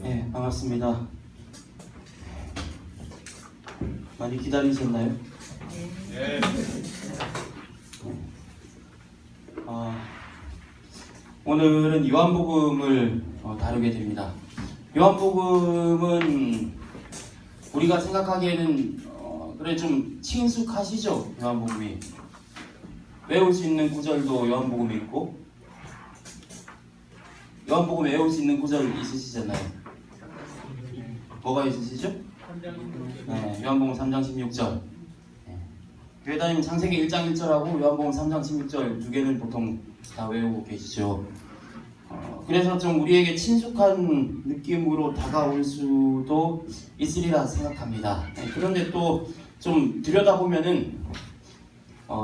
네, 반갑습니다. 많이 기다리셨나요? 네. 오늘은 요한복음을 다루게 됩니다. 요한복음은 우리가 생각하기에는 그래 좀 친숙하시죠? 요한복음이 외울 수 있는 구절도 요한복음에 있고, 요한복음 외울 수 있는 구절 있으시잖아요. 뭐가 있으시죠? 네, 요한복음 3장 16절. 교회 다니면 창세기 1장 1절하고 요한복음 3장 16절 두 개는 보통 다 외우고 계시죠. 그래서 좀 우리에게 친숙한 느낌으로 다가올 수도 있으리라 생각합니다. 그런데 또 좀 들여다보면은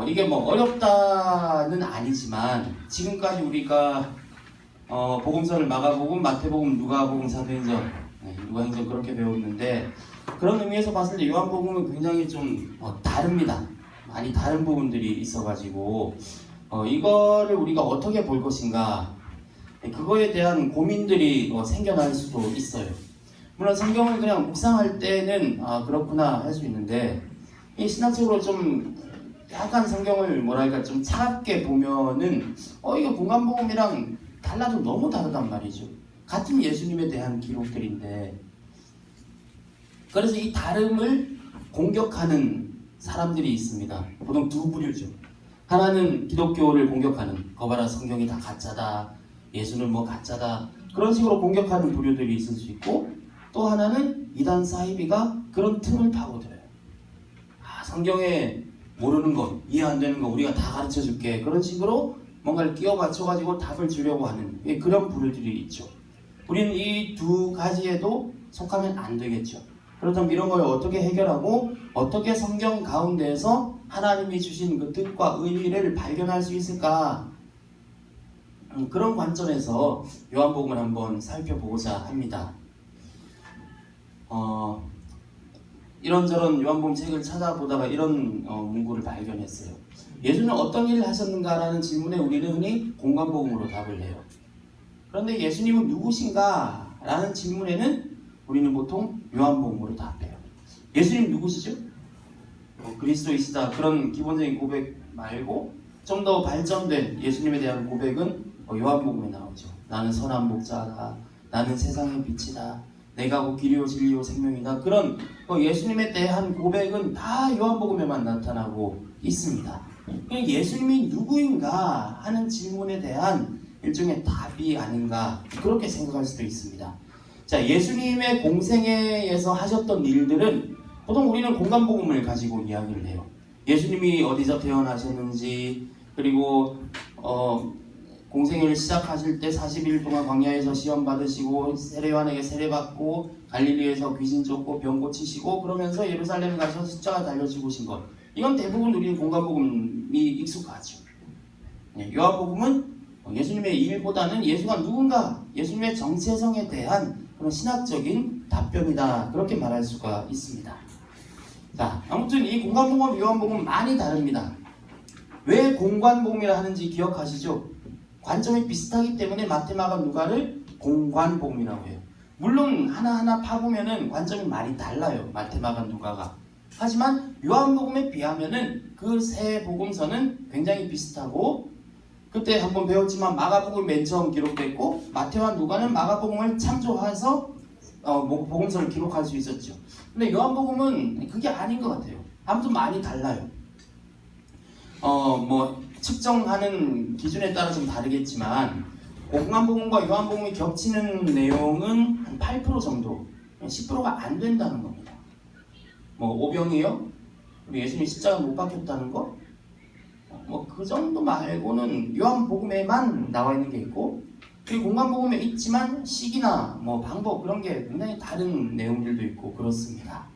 이게 뭐 어렵다는 아니지만 지금까지 우리가 복음서를 마가복음, 마태복음, 누가복음, 사도행전, 누가행전 그렇게 배웠는데 그런 의미에서 봤을 때 요한복음은 굉장히 좀 다릅니다. 많이 다른 부분들이 있어가지고 이거를 우리가 어떻게 볼 것인가 그거에 대한 고민들이 생겨날 수도 있어요. 물론 성경을 그냥 묵상할 때는 그렇구나 할 수 있는데 이 신학적으로 좀 약간 성경을 뭐랄까 좀 차갑게 보면은 이거 공간복음이랑 달라도 너무 다르단 말이죠. 같은 예수님에 대한 기록들인데 그래서 이 다름을 공격하는 사람들이 있습니다. 보통 두 부류죠. 하나는 기독교를 공격하는 거봐라 성경이 다 가짜다, 예수는 뭐 가짜다 그런 식으로 공격하는 부류들이 있을 수 있고, 또 하나는 이단 사이비가 그런 틈을 파고들어요. 성경에 모르는 것, 이해 안 되는 거 우리가 다 가르쳐 줄게 그런 식으로 뭔가를 끼워 맞춰가지고 답을 주려고 하는 그런 부류들이 있죠. 우리는 이 두 가지에도 속하면 안 되겠죠. 그렇다면 이런 걸 어떻게 해결하고 어떻게 성경 가운데에서 하나님이 주신 그 뜻과 의미를 발견할 수 있을까? 그런 관점에서 요한복음을 한번 살펴보고자 합니다. 이런저런 요한복음 책을 찾아보다가 이런 문구를 발견했어요. 예수는 어떤 일을 하셨는가라는 질문에 우리는 흔히 공간복음으로 답을 해요. 그런데 예수님은 누구신가? 라는 질문에는 우리는 보통 요한복음으로 답해요. 예수님 누구시죠? 그리스도이시다 그런 기본적인 고백 말고 좀 더 발전된 예수님에 대한 고백은 요한복음에 나오죠. 나는 선한 목자다, 나는 세상의 빛이다, 내가 곧 길이요 진리요 생명이다. 그런 예수님에 대한 고백은 다 요한복음에만 나타나고 있습니다. 예수님이 누구인가 하는 질문에 대한 일종의 답이 아닌가 그렇게 생각할 수도 있습니다. 자, 예수님의 공생애에서 하셨던 일들은 보통 우리는 공간복음을 가지고 이야기를 해요. 예수님이 어디서 태어나셨는지, 그리고 공생애를 시작하실 때 40일 동안 광야에서 시험 받으시고 세례요한에게 세례받고 갈릴리에서 귀신 쫓고 병 고치시고 그러면서 예루살렘에 가셔서 십자가 달려 죽으신 것, 이건 대부분 우리는 공간복음이 익숙하죠. 요한복음은 예수님의 일보다는 예수가 누군가, 예수님의 정체성에 대한 그런 신학적인 답변이다 그렇게 말할 수가 있습니다. 자, 아무튼 이 공간복음, 요한복음 많이 다릅니다. 왜 공간복음이라 하는지 기억하시죠? 관점이 비슷하기 때문에 마태, 마가, 누가를 공관복음이라고 해요. 물론 하나하나 파보면은 관점이 많이 달라요. 마태, 마가, 누가가. 하지만 요한복음에 비하면은 그 세 복음서는 굉장히 비슷하고, 그때 한번 배웠지만 마가복음이 맨 처음 기록됐고 마태와 누가는 마가복음을 참조해서 복음서를 기록할 수 있었죠. 근데 요한복음은 그게 아닌 것 같아요. 아무튼 많이 달라요. 측정하는 기준에 따라 좀 다르겠지만 공간복음과 요한복음이 겹치는 내용은 한 8% 정도, 10%가 안 된다는 겁니다. 오병이요? 우리 예수님이 십자가 못 박혔다는 거? 그 정도 말고는 요한복음에만 나와 있는 게 있고, 그리고 공간복음에 있지만 시기나 방법 그런 게 굉장히 다른 내용들도 있고 그렇습니다.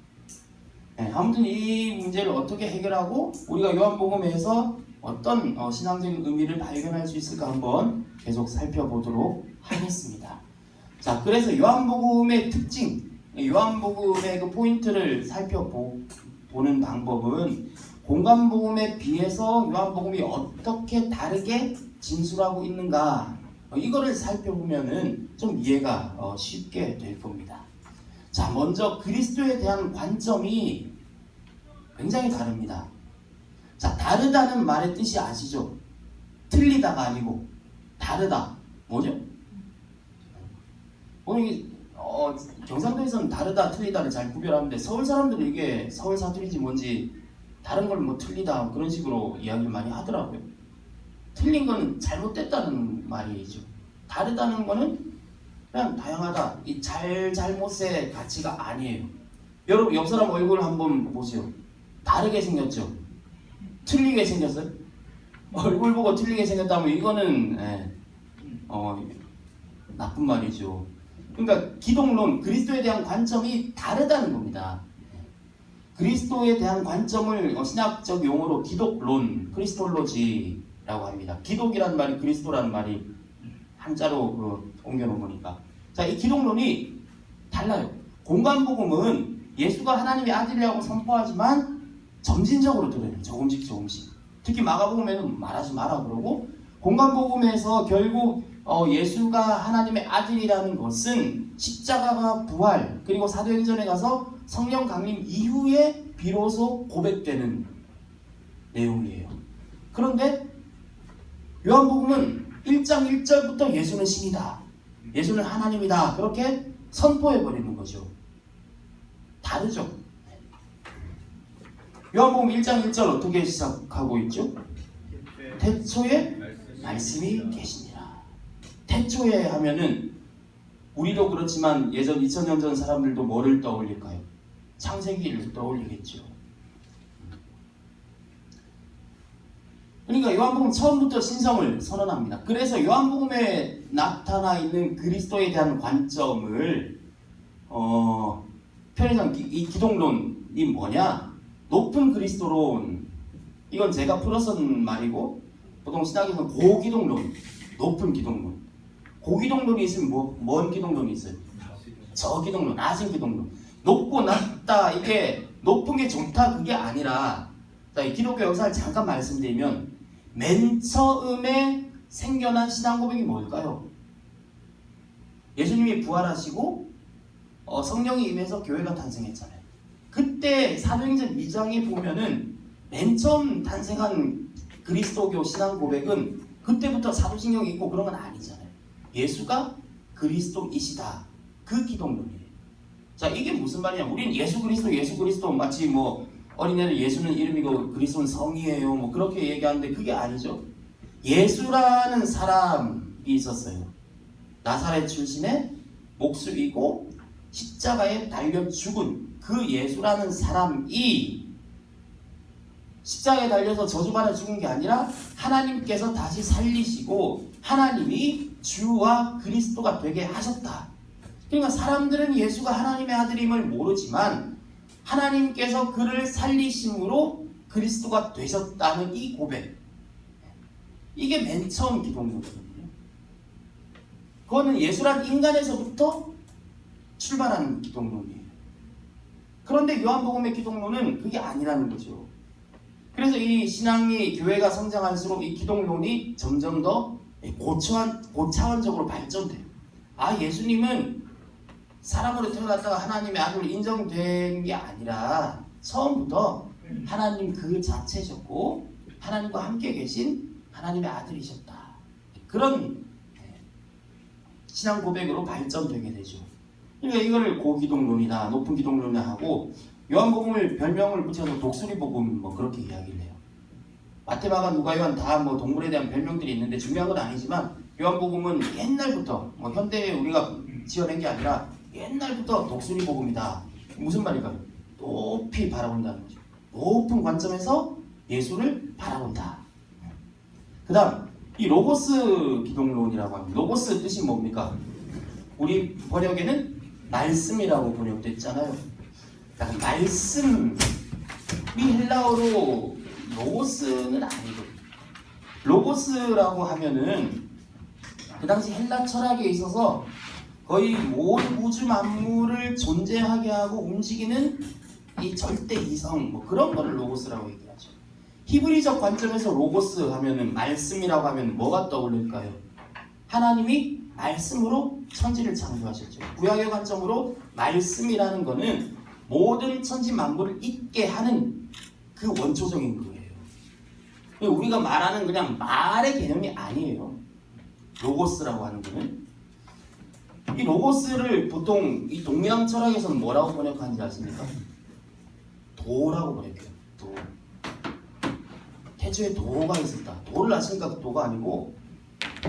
아무튼 이 문제를 어떻게 해결하고 우리가 요한복음에서 어떤 신앙적인 의미를 발견할 수 있을까 한번 계속 살펴보도록 하겠습니다. 자, 그래서 요한복음의 특징, 요한복음의 그 포인트를 살펴보는 방법은 공간복음에 비해서 요한복음이 어떻게 다르게 진술하고 있는가 이거를 살펴보면은 좀 이해가 쉽게 될 겁니다. 자, 먼저 그리스도에 대한 관점이 굉장히 다릅니다. 자, 다르다는 말의 뜻이 아시죠? 틀리다가 아니고 다르다. 뭐죠? 오늘 경상도에서는 다르다, 틀리다를 잘 구별하는데 서울 사람들은 이게 서울 사투리인지 뭔지 다른 걸 뭐 틀리다 그런 식으로 이야기를 많이 하더라고요. 틀린 건 잘못됐다는 말이죠. 다르다는 거는 그냥 다양하다. 이 잘못의 가치가 아니에요. 여러분 옆 사람 얼굴 한번 보세요. 다르게 생겼죠? 틀리게 생겼어요? 얼굴 보고 틀리게 생겼다면 이거는 나쁜 말이죠. 그러니까 기독론, 그리스도에 대한 관점이 다르다는 겁니다. 그리스도에 대한 관점을 신학적 용어로 기독론, 크리스톨로지라고 합니다. 기독이라는 말이 그리스도라는 말이 한자로 옮겨놓은 거니까. 자, 이 기독론이 달라요. 공관복음은 예수가 하나님의 아들이라고 선포하지만 점진적으로 들어요. 조금씩. 특히 마가복음에는 말하지 마라 그러고, 공관복음에서 결국 예수가 하나님의 아들이라는 것은 십자가가 부활 그리고 사도행전에 가서 성령 강림 이후에 비로소 고백되는 내용이에요. 그런데 요한복음은 1장 1절부터 예수는 신이다, 예수는 하나님이다, 그렇게 선포해버리는 거죠. 다르죠. 요한복음 1장 1절 어떻게 시작하고 있죠? 태초에 말씀이 계시니라. 태초에 하면은 우리도 그렇지만 예전 2000년 전 사람들도 뭐를 떠올릴까요? 창세기를 떠올리겠죠. 그러니까 요한복음 처음부터 신성을 선언합니다. 그래서 요한복음에 나타나 있는 그리스도에 대한 관점을 편의상 이 기독론이 뭐냐? 높은 그리스도론. 이건 제가 풀어쓴 말이고 보통 신학에서는 고기독론, 높은 기독론. 고기독론이 있으면 뭔 기독론이 있어요? 저기독론, 낮은 기독론. 높고 낮다, 이게 높은 게 좋다 그게 아니라, 자, 이 기독교 역사를 잠깐 말씀드리면 맨 처음에 생겨난 신앙 고백이 뭘까요? 예수님이 부활하시고 성령이 임해서 교회가 탄생했잖아요. 그때 사도행전 2장에 보면은 맨 처음 탄생한 그리스도교 신앙 고백은 그때부터 사도신경이 있고 그런 건 아니잖아요. 예수가 그리스도이시다, 그 기독론이에요. 자, 이게 무슨 말이냐? 우린 예수 그리스도 마치 뭐 어린애들 예수는 이름이고 그리스도는 성이에요, 뭐 그렇게 얘기하는데 그게 아니죠. 예수라는 사람이 있었어요. 나사렛 출신의 목수이고 십자가에 달려 죽은 그 예수라는 사람이 십자가에 달려서 저주받아 죽은 게 아니라 하나님께서 다시 살리시고 하나님이 주와 그리스도가 되게 하셨다. 그러니까 사람들은 예수가 하나님의 아들임을 모르지만 하나님께서 그를 살리심으로 그리스도가 되셨다는 이 고백, 이게 맨 처음 기독론이거든요. 그거는 예수란 인간에서부터 출발하는 기독론이에요. 그런데 요한복음의 기독론은 그게 아니라는 거죠. 그래서 이 신앙이, 교회가 성장할수록 이 기독론이 점점 더 고차원적으로 발전돼요. 아, 예수님은 사람으로 태어났다가 하나님의 아들로 인정된 게 아니라 처음부터 하나님 그 자체셨고 하나님과 함께 계신 하나님의 아들이셨다. 그런 신앙 고백으로 발전되게 되죠. 그러니까 이거를 고기독론이다, 높은 기독론이다 하고, 요한복음을 별명을 붙여서 독수리복음 뭐 그렇게 이야기를 해요. 마태마가 누가 요한 다 뭐 동물에 대한 별명들이 있는데 중요한 건 아니지만 요한복음은 옛날부터 뭐 현대에 우리가 지어낸 게 아니라 옛날부터 독수리복음이다. 무슨 말일까요? 높이 바라본다는 거죠. 높은 관점에서 예수를 바라본다. 그 다음 이 로고스 기독론이라고 합니다. 로고스 뜻이 뭡니까? 우리 번역에는 말씀이라고 번역됐잖아요. 말씀이 헬라어로 로고스는 아니거든요. 로고스라고 하면은 그 당시 헬라 철학에 있어서 거의 모든 우주 만물을 존재하게 하고 움직이는 이 절대 이성, 뭐 그런 거를 로고스라고 얘기하죠. 히브리적 관점에서 로고스 하면은, 말씀이라고 하면 뭐가 떠올릴까요? 하나님이 말씀으로 천지를 창조하셨죠. 구약의 관점으로 말씀이라는 거는 모든 천지 만물을 있게 하는 그 원초적인 거예요. 우리가 말하는 그냥 말의 개념이 아니에요. 로고스라고 하는 거는. 이 로고스를 보통 이 동양 철학에서는 뭐라고 번역하는지 아십니까? 도라고 번역해요. 도. 태초에 도가 있었다. 도를 아십니까? 그 도가 아니고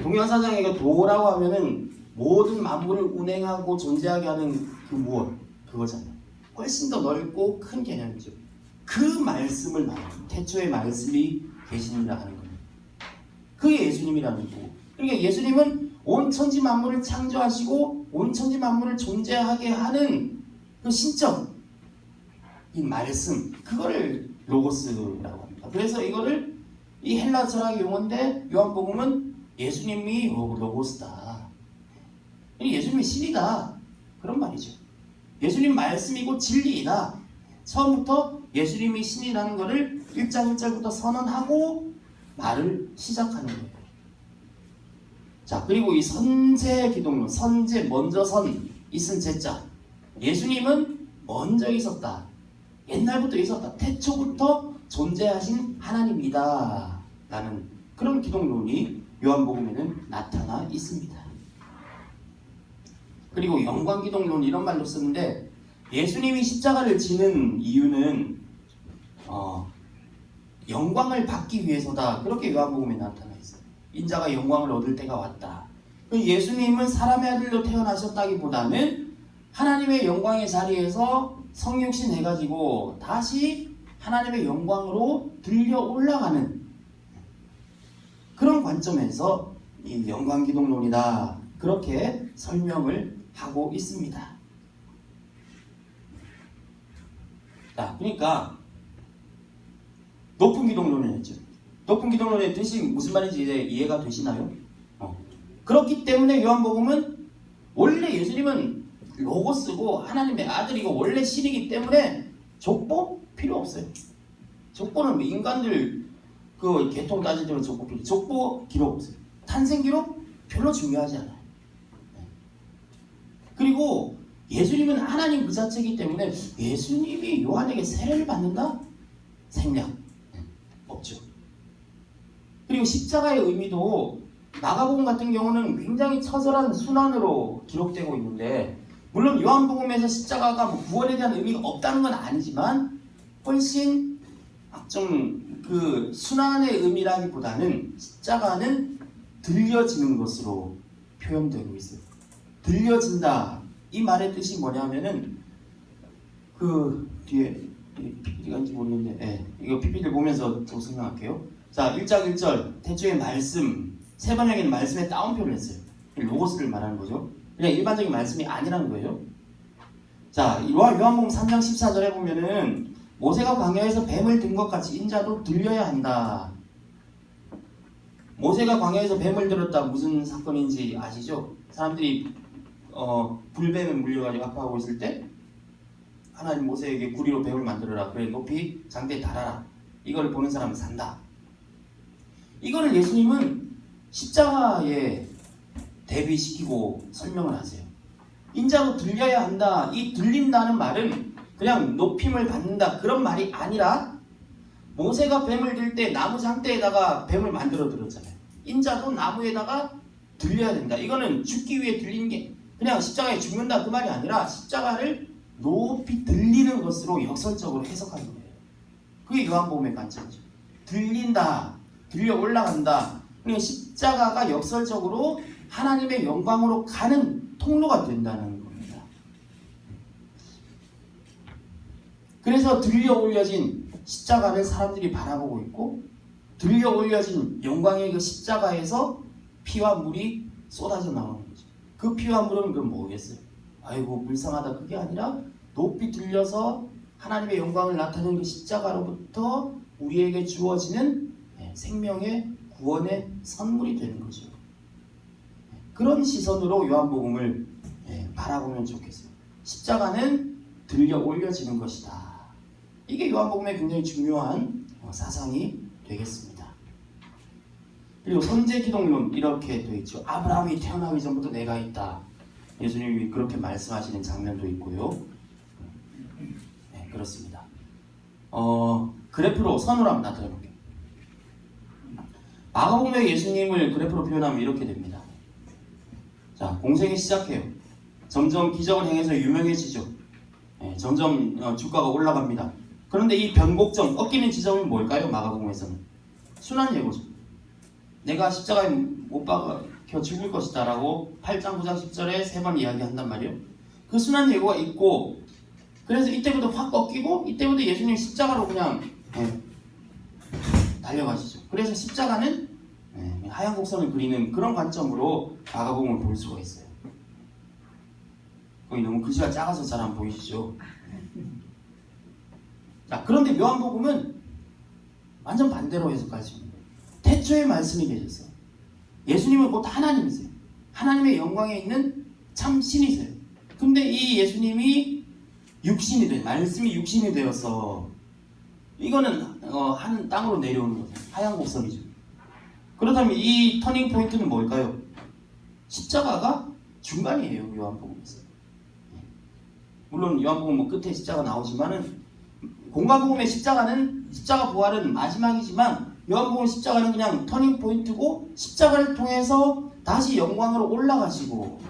동양 사상에 도라고 하면은 모든 만물을 운행하고 존재하게 하는 그 무엇 그거잖아요. 훨씬 더 넓고 큰 개념이죠. 그 말씀을 말합니다. 태초에 말씀이 계시니라 하는 겁니다. 그게 예수님이라는 거고. 그러니까 예수님은 온 천지 만물을 창조하시고 온 천지 만물을 존재하게 하는 그 신적 이 말씀 그거를 로고스라고 합니다. 그래서 이거를 이 헬라 철학의 용어인데 요한복음은 예수님이 로고스다. 예수님이 신이다. 그런 말이죠. 예수님 말씀이고 진리이다. 처음부터 예수님이 신이라는 것을 1장 1절부터 선언하고 말을 시작하는 거예요. 자, 그리고 이 선제 기독론, 선제 먼저 선 있은 제자. 예수님은 먼저 있었다. 옛날부터 있었다. 태초부터 존재하신 하나님이다. 라는 그런 기독론이 요한복음에는 나타나 있습니다. 그리고 영광기독론 이런 말도 쓰는데 예수님이 십자가를 지는 이유는 영광을 받기 위해서다. 그렇게 요한복음에 나타나 있어요. 인자가 영광을 얻을 때가 왔다. 예수님은 사람의 아들로 태어나셨다기보다는 하나님의 영광의 자리에서 성육신 해가지고 다시 하나님의 영광으로 들려 올라가는 그런 관점에서 이 영광기독론이다. 그렇게 설명을 하고 있습니다. 자, 그러니까 높은 기독론을 했죠. 높은 기독론의 뜻이 무슨 말인지 이제 이해가 되시나요? 그렇기 때문에 요한복음은 원래 예수님은 로고스고 하나님의 아들이고 원래 신이기 때문에 족보 필요 없어요. 족보는 인간들 그 계통 따질 때는 족보 필요. 족보 기록 없어요. 탄생 기록 별로 중요하지 않아요. 그리고 예수님은 하나님 그 자체이기 때문에 예수님이 요한에게 세례를 받는다? 생략 없죠. 그리고 십자가의 의미도 마가복음 같은 경우는 굉장히 처절한 순환으로 기록되고 있는데 물론 요한복음에서 십자가가 뭐 구원에 대한 의미가 없다는 건 아니지만 훨씬 좀 그 순환의 의미라기보다는 십자가는 들려지는 것으로 표현되고 있어요. 들려진다. 이 말의 뜻이 뭐냐면은 그 뒤에 PPT가 있는지 모르겠는데 이거 PPT를 보면서 좀 설명할게요. 자, 1장 1절 태초의 말씀 세 번역에는 말씀에 따옴표를 했어요. 로고스를 말하는 거죠. 그냥 일반적인 말씀이 아니라는 거예요. 자, 요한복음 3장 14절에 보면은 모세가 광야에서 뱀을 든 것 같이 인자도 들려야 한다. 모세가 광야에서 뱀을 들었다. 무슨 사건인지 아시죠? 사람들이 불뱀에 물려가지고 아파하고 있을 때 하나님 모세에게 구리로 뱀을 만들어라. 그래 높이 장대에 달아라. 이걸 보는 사람은 산다. 이거를 예수님은 십자가에 대비시키고 설명을 하세요. 인자도 들려야 한다. 이 들린다는 말은 그냥 높임을 받는다 그런 말이 아니라 모세가 뱀을 들 때 나무 장대에다가 뱀을 만들어 들었잖아요. 인자도 나무에다가 들려야 된다. 이거는 죽기 위해 들린 게 그냥 십자가에 죽는다 그 말이 아니라 십자가를 높이 들리는 것으로 역설적으로 해석하는 거예요. 그게 요한복음의 관점이죠. 들린다. 들려 올라간다. 그러니까 십자가가 역설적으로 하나님의 영광으로 가는 통로가 된다는 겁니다. 그래서 들려 올려진 십자가를 사람들이 바라보고 있고 들려 올려진 영광의 그 십자가에서 피와 물이 쏟아져 나오는 거죠. 그 피와 물은 그럼 뭐겠어요? 아이고 불쌍하다 그게 아니라 높이 들려서 하나님의 영광을 나타내는 그 십자가로부터 우리에게 주어지는 생명의 구원의 선물이 되는 거죠. 그런 시선으로 요한복음을 바라보면 좋겠어요. 십자가는 들려 올려지는 것이다. 이게 요한복음의 굉장히 중요한 사상이 되겠습니다. 그리고 선제 기독론 이렇게 되어 있죠. 아브라함이 태어나기 전부터 내가 있다. 예수님이 그렇게 말씀하시는 장면도 있고요. 네, 그렇습니다. 그래프로 선으로 한번 나타내볼게요. 마가복음에 예수님을 그래프로 표현하면 이렇게 됩니다. 자, 공생이 시작해요. 점점 기적을 행해서 유명해지죠. 네, 점점 주가가 올라갑니다. 그런데 이 변곡점, 꺾이는 지점이 뭘까요? 마가복음에서는 순환 예고죠. 내가 십자가에 못 박혀 죽을 것이다 라고 8장 9장 10절에 3번 이야기한단 말이에요. 그 순환 예고가 있고, 그래서 이때부터 확 꺾이고 이때부터 예수님 십자가로 그냥 달려가시죠. 그래서 십자가는 하얀 곡선을 그리는 그런 관점으로 마가복음을 볼 수가 있어요. 거기 너무 글씨가 작아서 잘 안 보이시죠? 자, 그런데 요한복음은 완전 반대로 해석할 수 있는 거예요. 태초에 말씀이 계셨어요. 예수님은 곧 하나님이세요. 하나님의 영광에 있는 참 신이세요. 근데 이 예수님이 육신이 돼, 말씀이 육신이 되어서 이거는 하늘 땅으로 내려오는 거죠. 하얀 곡선이죠. 그렇다면 이 터닝 포인트는 뭘까요? 십자가가 중간이에요. 요한복음에서. 물론 요한복음 뭐 끝에 십자가 나오지만은 공관복음의 십자가 부활은 마지막이지만 요한복음 십자가는 그냥 터닝 포인트고, 십자가를 통해서 다시 영광으로 올라가시고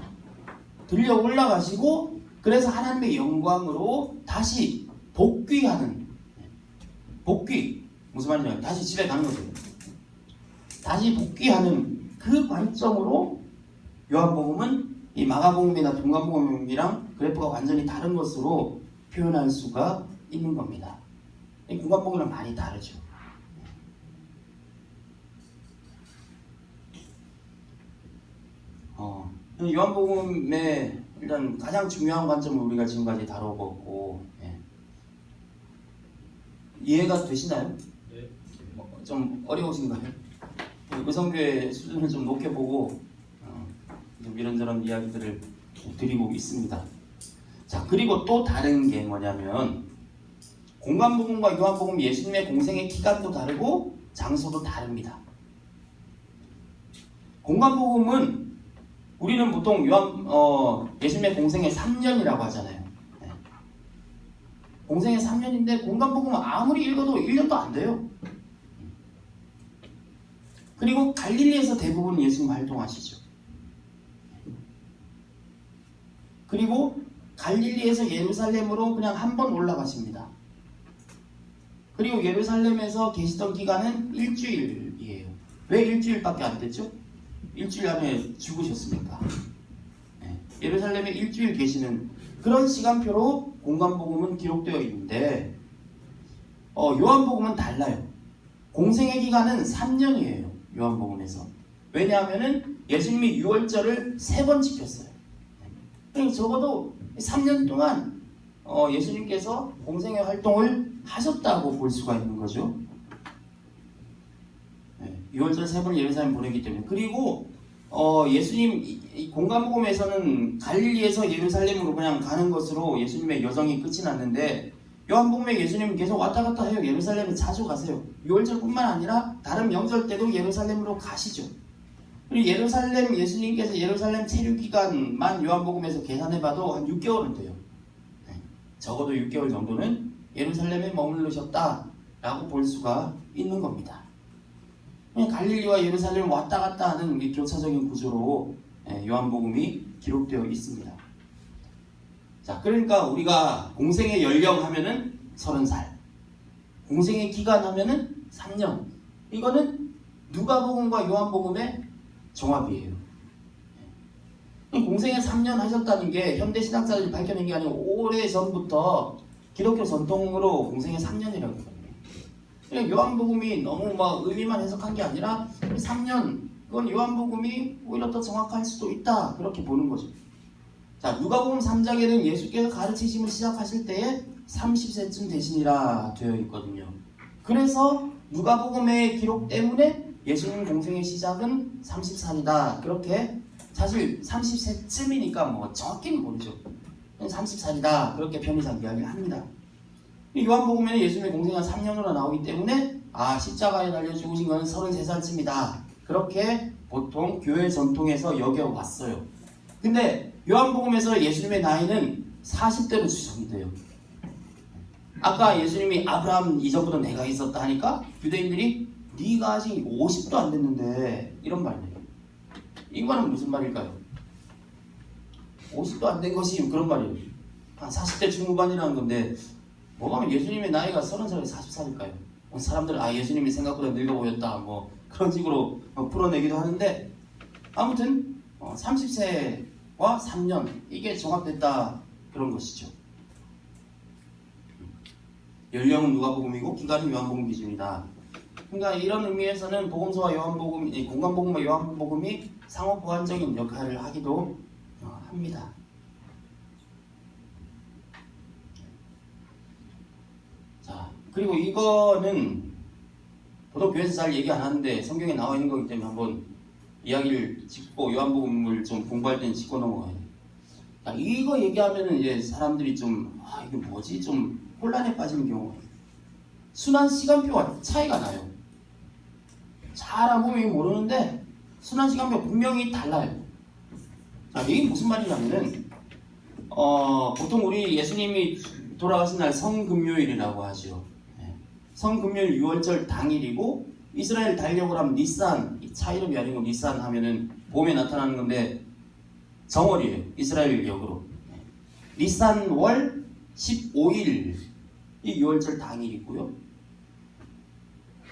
들려 올라가시고, 그래서 하나님의 영광으로 다시 복귀하는, 복귀 무슨 말이냐면 다시 집에 가는 거죠. 다시 복귀하는 그 관점으로 요한복음은 이 마가복음이나 동관복음이랑 그래프가 완전히 다른 것으로 표현할 수가 있는 겁니다. 이 공관복음은 많이 다르죠. 요한복음의 일단 가장 중요한 관점을 우리가 지금까지 다뤄봤고, 이해가 되시나요? 네. 좀 어려우신가요? 의성교회 수준을 좀 높게 보고 좀 이런저런 이야기들을 드리고 있습니다. 자, 그리고 또 다른 게 뭐냐면 공관복음과 요한복음 예수님의 공생의 기간도 다르고 장소도 다릅니다. 공관복음은 우리는 보통 예수님의 공생의 3년이라고 하잖아요. 공생의 3년인데 공관복음은 아무리 읽어도 1년도 안 돼요. 그리고 갈릴리에서 대부분 예수님 활동하시죠. 그리고 갈릴리에서 예루살렘으로 그냥 한 번 올라가십니다. 그리고 예루살렘에서 계시던 기간은 일주일이에요. 왜 일주일밖에 안 됐죠? 일주일 안에 죽으셨으니까. 예루살렘에 일주일 계시는 그런 시간표로 공관복음은 기록되어 있는데, 요한복음은 달라요. 공생의 기간은 3년이에요. 요한복음에서. 왜냐하면은 예수님이 유월절을 3번 지켰어요. 그러니까 적어도 3년 동안 예수님께서 공생의 활동을 하셨다고 볼 수가 있는 거죠. 유월절 3번 예루살렘 보내기 때문에. 그리고 예수님 공관복음에서는 갈릴리에서 예루살렘으로 그냥 가는 것으로 예수님의 여정이 끝이 났는데, 요한복음에 예수님은 계속 왔다 갔다 해요. 예루살렘에 자주 가세요. 유월절뿐만 아니라 다른 명절 때도 예루살렘으로 가시죠. 그리고 예수님께서 예루살렘 체류 기간만 요한복음에서 계산해봐도 한 6개월은 돼요. 적어도 6개월 정도는 예루살렘에 머무르셨다라고 볼 수가 있는 겁니다. 갈릴리와 예루살렘 왔다 갔다 하는 교차적인 구조로 요한복음이 기록되어 있습니다. 자, 그러니까 우리가 공생의 연령 하면은 30살, 공생의 기간 하면은 3년. 이거는 누가복음과 요한복음의 종합이에요. 공생의 3년 하셨다는 게 현대 신학자들이 밝혀낸 게 아니고 오래전부터 기독교 전통으로 공생의 3년이라고 하거든요. 그러니까 요한복음이 너무 막 의미만 해석한 게 아니라 3년, 그건 요한복음이 오히려 더 정확할 수도 있다, 그렇게 보는 거죠. 자, 누가복음 3장에는 예수께서 가르치심을 시작하실 때에 30세쯤 되시니라 되어 있거든요. 그래서 누가복음의 기록 때문에 예수님 공생의 시작은 30살이다. 그렇게, 사실 30세쯤이니까 뭐 정확히는 모르죠. 30살이다. 그렇게 편의상 이야기를 합니다. 요한복음에는 예수님의 공생은 3년으로 나오기 때문에 십자가에 달려 죽으신 것은 33살쯤이다. 그렇게 보통 교회 전통에서 여겨왔어요. 근데 요한복음에서 예수님의 나이는 40대로 추정돼요. 아까 예수님이 아브라함 이전부터 내가 있었다 하니까 유대인들이 네가 아직 50도 안 됐는데 이런 말이에요. 이 말은 무슨 말일까요? 50도 안 된 것이 그런 말이에요. 한 40대 중후반이라는 건데 뭐가 하면 예수님의 나이가 30살에 40살일까요? 사람들은 예수님이 생각보다 늙어 보였다 뭐 그런 식으로 풀어내기도 하는데 아무튼 30세와 3년 이게 종합됐다 그런 것이죠. 연령은 누가복음이고 기간은 요한복음 기준이다. 그러니까 이런 의미에서는 복음서와 요한복음, 공관복음과 요한복음이 상호 보완적인 역할을 하기도 합니다. 자, 그리고 이거는 보통 교회에서 잘 얘기 안 하는데 성경에 나와 있는 거기 때문에 한번 이야기를 짚고 요한복음을 좀 공부할 때는 짚고 넘어가야 돼요. 자, 이거 얘기하면은 이제 사람들이 좀 이게 뭐지? 좀 혼란에 빠지는 경우가 있어요. 순환 시간표와 차이가 나요. 잘 안 보면 모르는데 순환 시간표 분명히 달라요. 자, 이게 무슨 말이냐면은 보통 우리 예수님이 돌아가신 날 성금요일이라고 하죠. 성금요일 6월절 당일이고 이스라엘 달력을 하면 니산, 차 이름이 아니고 니산 하면은 봄에 나타나는 건데 정월이에요. 이스라엘 역으로. 니산월 15일 이 6월절 당일이고요.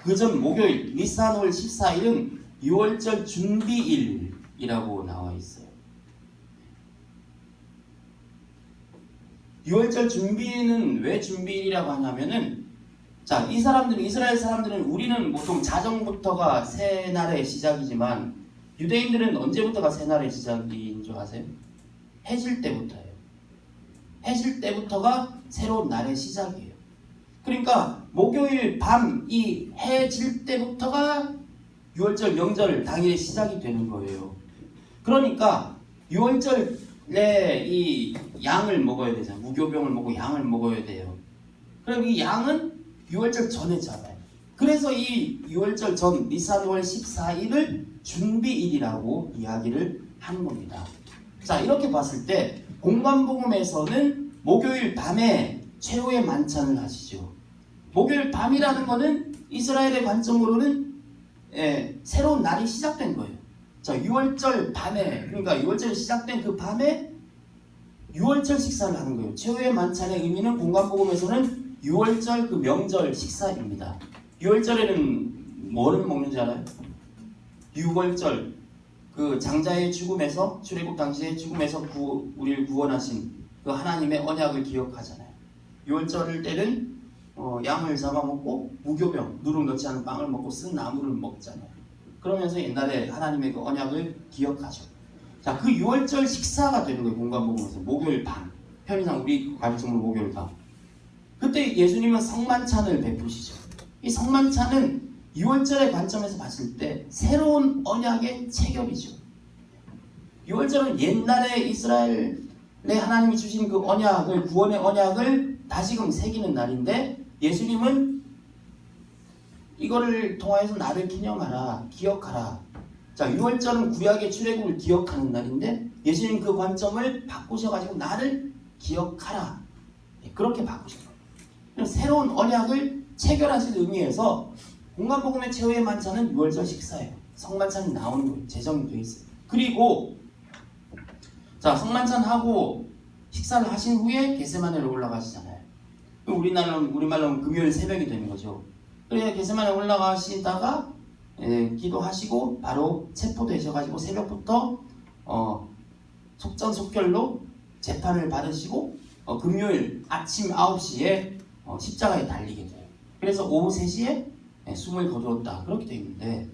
그전 목요일 니산월 14일은 6월절 준비일이라고 나와 있어요. 6월절 준비일은 왜 준비일이라고 하냐면은 자, 이스라엘 사람들은 우리는 보통 자정부터가 새날의 시작이지만 유대인들은 언제부터가 새날의 시작인 줄 아세요? 해질 때부터예요. 해질 때부터가 새로운 날의 시작이에요. 그러니까 목요일 밤 이 해질 때부터가 6월절 명절 당일의 시작이 되는 거예요. 그러니까 6월절에 이 양을 먹어야 되잖아요. 무교병을 먹고 양을 먹어야 돼요. 그럼 이 양은 6월절 전에 잡아요. 그래서 이 6월절 전 니산월 14일을 준비일이라고 이야기를 하는 겁니다. 자, 이렇게 봤을 때 공관복음에서는 목요일 밤에 최후의 만찬을 하시죠. 목요일 밤이라는 거는 이스라엘의 관점으로는 새로운 날이 시작된 거예요. 자, 6월절 밤에, 그러니까 6월절이 시작된 그 밤에 6월절 식사를 하는 거예요. 최후의 만찬의 의미는 공관복음에서는 6월절 그 명절 식사입니다. 6월절에는 뭐를 먹는지 알아요? 6월절 그 장자의 죽음에서 출애굽 당시의 죽음에서 우리를 구원하신 그 하나님의 언약을 기억하잖아요. 6월절 때는 양을 잡아먹고 무교병, 누룩 넣지 않은 빵을 먹고 쓴 나무를 먹잖아요. 그러면서 옛날에 하나님의 그 언약을 기억하죠. 자, 그 6월절 식사가 되는 거예요. 공관복음에서 목요일 밤, 편의상 우리 관점으로 목요일 밤. 그때 예수님은 성만찬을 베푸시죠. 이 성만찬은 6월절의 관점에서 봤을 때 새로운 언약의 체결이죠. 6월절은 옛날에 이스라엘에 하나님이 주신 그 언약을, 구원의 언약을 다시금 새기는 날인데 예수님은 이거를 통하여서 나를 기념하라, 기억하라. 자, 6월절은 구약의 출애굽을 기억하는 날인데 예수님 그 관점을 바꾸셔가지고 나를 기억하라. 그렇게 바꾸신 거예요. 새로운 언약을 체결하실 의미에서 공관복음의 최후의 만찬은 6월절 식사예요. 성만찬이 나오는 거예요. 제정이 되어 있어요. 그리고 자, 성만찬하고 식사를 하신 후에 겟세마네로 올라가시잖아요. 우리말로는 금요일 새벽이 되는 거죠. 그래서 겟세마네 올라가시다가 기도하시고 바로 체포되셔가지고 새벽부터 속전속결로 재판을 받으시고 금요일 아침 9시에 십자가에 달리게 돼요. 그래서 오후 3시에 숨을 거두었다. 그렇게 되어 있는데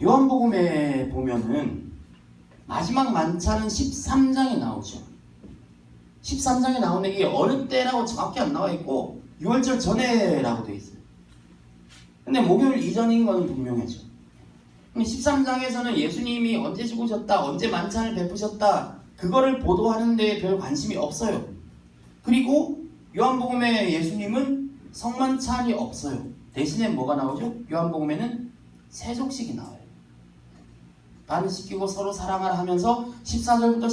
요한복음에 보면은 마지막 만찬은 13장에 나오죠. 13장에 나오는 게 어느 때라고 정확히 안 나와 있고 6월절 전에라고 되어 있어요. 근데 목요일 이전인 건 분명하죠. 13장에서는 예수님이 언제 죽으셨다, 언제 만찬을 베푸셨다, 그거를 보도하는 데 별 관심이 없어요. 그리고 요한복음에 예수님은 성만찬이 없어요. 대신에 뭐가 나오죠? 요한복음에는 세족식이 나와요. 반을 씻기고 서로 사랑하라 하면서 14장부터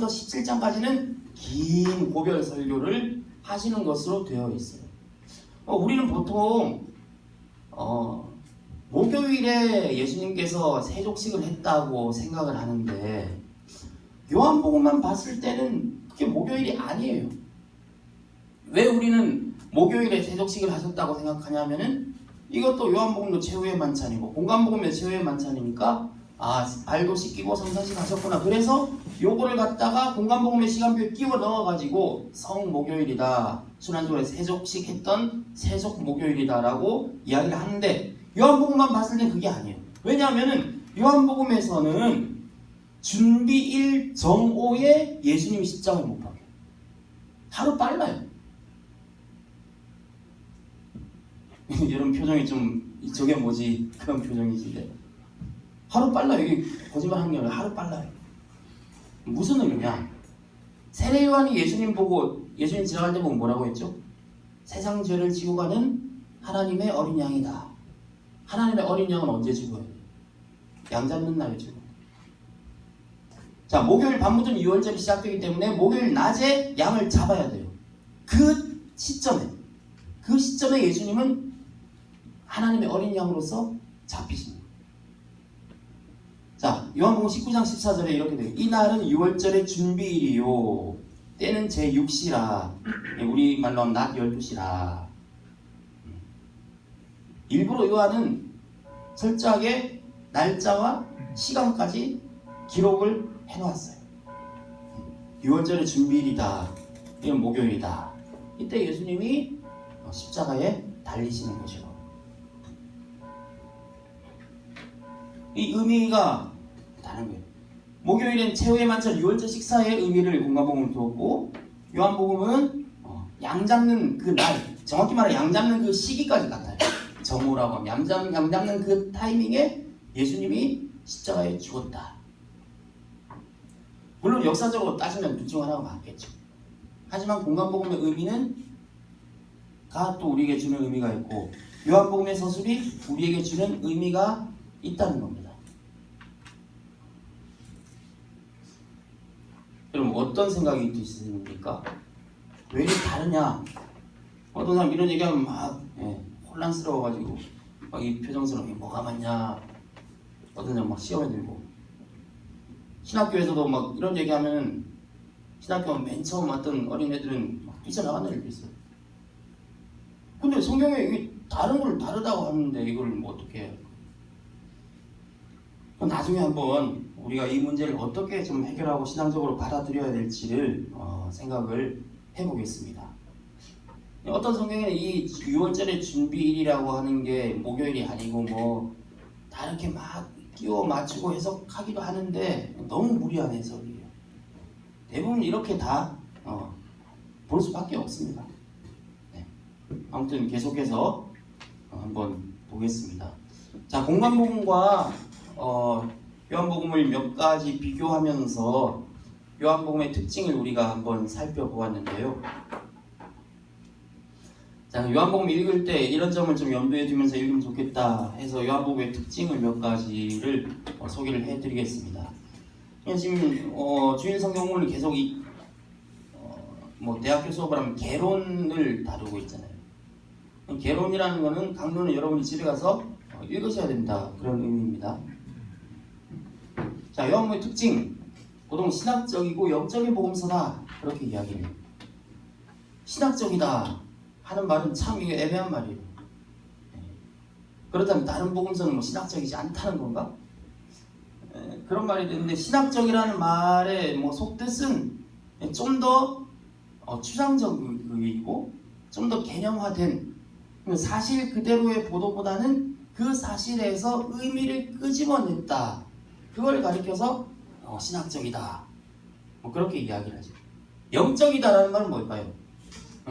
17장까지는 긴 고별 설교를 하시는 것으로 되어 있어요. 우리는 보통 목요일에 예수님께서 세족식을 했다고 생각을 하는데 요한복음만 봤을 때는 그게 목요일이 아니에요. 왜 우리는 목요일에 세족식을 하셨다고 생각하냐면은 이것도 요한복음도 최후의 만찬이고 공관복음도 최후의 만찬이니까 발도 씻기고 성사식 하셨구나. 그래서 요거를 갖다가 공관복음의 시간표에 끼워 넣어가지고 성목요일이다. 순환주에 세족식 했던 세족 목요일이다라고 이야기를 하는데 요한복음만 봤을 땐 그게 아니에요. 왜냐하면은 요한복음에서는 준비일 정오에 예수님이 십자가에 못 박혀요. 하루 빨라요. 이런 표정이 좀 저게 뭐지 그런 표정이신데 하루 빨라요. 이게 거짓말하는 게 아니라 하루 빨라요. 무슨 의미냐? 세례 요한이 예수님 지나갈 때 보고 뭐라고 했죠? 세상 죄를 지고 가는 하나님의 어린 양이다. 하나님의 어린 양은 언제 죽어요? 양 잡는 날에 죽어요. 자, 목요일 밤부터 유월절이 시작되기 때문에 목요일 낮에 양을 잡아야 돼요. 그 시점에 예수님은 하나님의 어린 양으로서 잡히십니다. 자, 요한복음 19장 14절에 이렇게 돼요. 이날은 유월절의 준비일이요. 때는 제6시라. 우리말로 하면 낮 12시라. 일부러 요한은 철저하게 날짜와 시간까지 기록을 해놓았어요. 유월절의 준비일이다. 이건 목요일이다. 이때 예수님이 십자가에 달리시는 것이요. 이 의미가 다른 거예요. 목요일엔 최후의 만찬 유월절 식사의 의미를 공관복음을 두었고 요한복음은 양 잡는 그 날, 정확히 말해 양 잡는 그 시기까지 같아요. 정오라고 하면 양 잡는 그 타이밍에 예수님이 십자가에 죽었다. 물론 역사적으로 따지면 둘 중 하나가 맞겠죠. 하지만 공관복음의 의미는 또 우리에게 주는 의미가 있고 요한복음의 서술이 우리에게 주는 의미가 있다는 겁니다. 여러분 어떤 생각이 드십니까? 왜 이렇게 다르냐? 어떤 사람 이런 얘기하면 막 혼란스러워가지고 막 이 표정스러운 게 뭐가 맞냐? 어떤 사람 막 시험에 들고 신학교에서도 막 이런 얘기하면 신학교 맨 처음 왔던 어린애들은 막 뛰쳐나가는 애들도 있어요. 근데 성경에 이게 다른 걸 다르다고 하는데 이걸 뭐 어떻게 해요? 나중에 한번 우리가 이 문제를 어떻게 좀 해결하고 신앙적으로 받아들여야 될지를 생각을 해보겠습니다. 어떤 성경에는 이 6월절의 준비일이라고 하는 게 목요일이 아니고 뭐 다르게 막 끼워 맞추고 해석하기도 하는데 너무 무리한 해석이에요. 대부분 이렇게 다 볼 수밖에 없습니다. 네. 아무튼 계속해서 한번 보겠습니다. 자, 공관복음과 요한복음을 몇 가지 비교하면서 요한복음의 특징을 우리가 한번 살펴보았는데요. 자, 요한복음 읽을 때 이런 점을 좀 염두에 두면서 읽으면 좋겠다 해서 요한복음의 특징을 몇 가지를 소개를 해드리겠습니다. 지금 주일 성경을 계속 대학교 수업을 하면 개론을 다루고 있잖아요. 개론이라는 거는 강론은 여러분이 집에 가서 읽으셔야 된다 그런 의미입니다. 자, 요한복음의 특징, 보통 신학적이고 영적인 복음서다 그렇게 이야기해요. 신학적이다 하는 말은 참 이게 애매한 말이에요. 그렇다면 다른 복음서는 신학적이지 않다는 건가? 그런 말이 되는데 신학적이라는 말의 속뜻은 좀 더 추상적이고 좀 더 개념화된 사실 그대로의 보도보다는 그 사실에서 의미를 끄집어냈다. 그걸 가리켜서 신학적이다. 그렇게 이야기를 하죠. 영적이다라는 말은 뭘까요?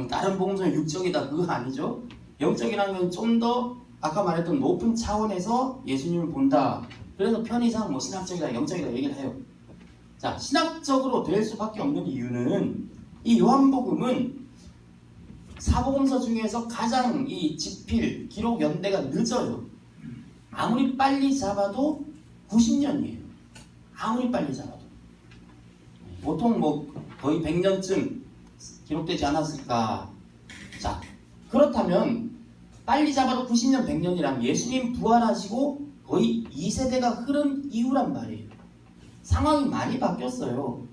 다른 복음서는 육적이다 그거 아니죠. 영적이라는 건 좀 더 아까 말했던 높은 차원에서 예수님을 본다. 그래서 편의상 신학적이다 영적이다 얘기를 해요. 자, 신학적으로 될 수밖에 없는 이유는 이 요한복음은 사복음서 중에서 가장 이 집필 기록 연대가 늦어요. 아무리 빨리 잡아도 90년이에요. 아무리 빨리 잡아도. 보통 뭐 거의 100년쯤 기록되지 않았을까. 자, 그렇다면 빨리 잡아도 90년, 100년이라면 예수님 부활하시고 거의 2세대가 흐른 이후란 말이에요. 상황이 많이 바뀌었어요.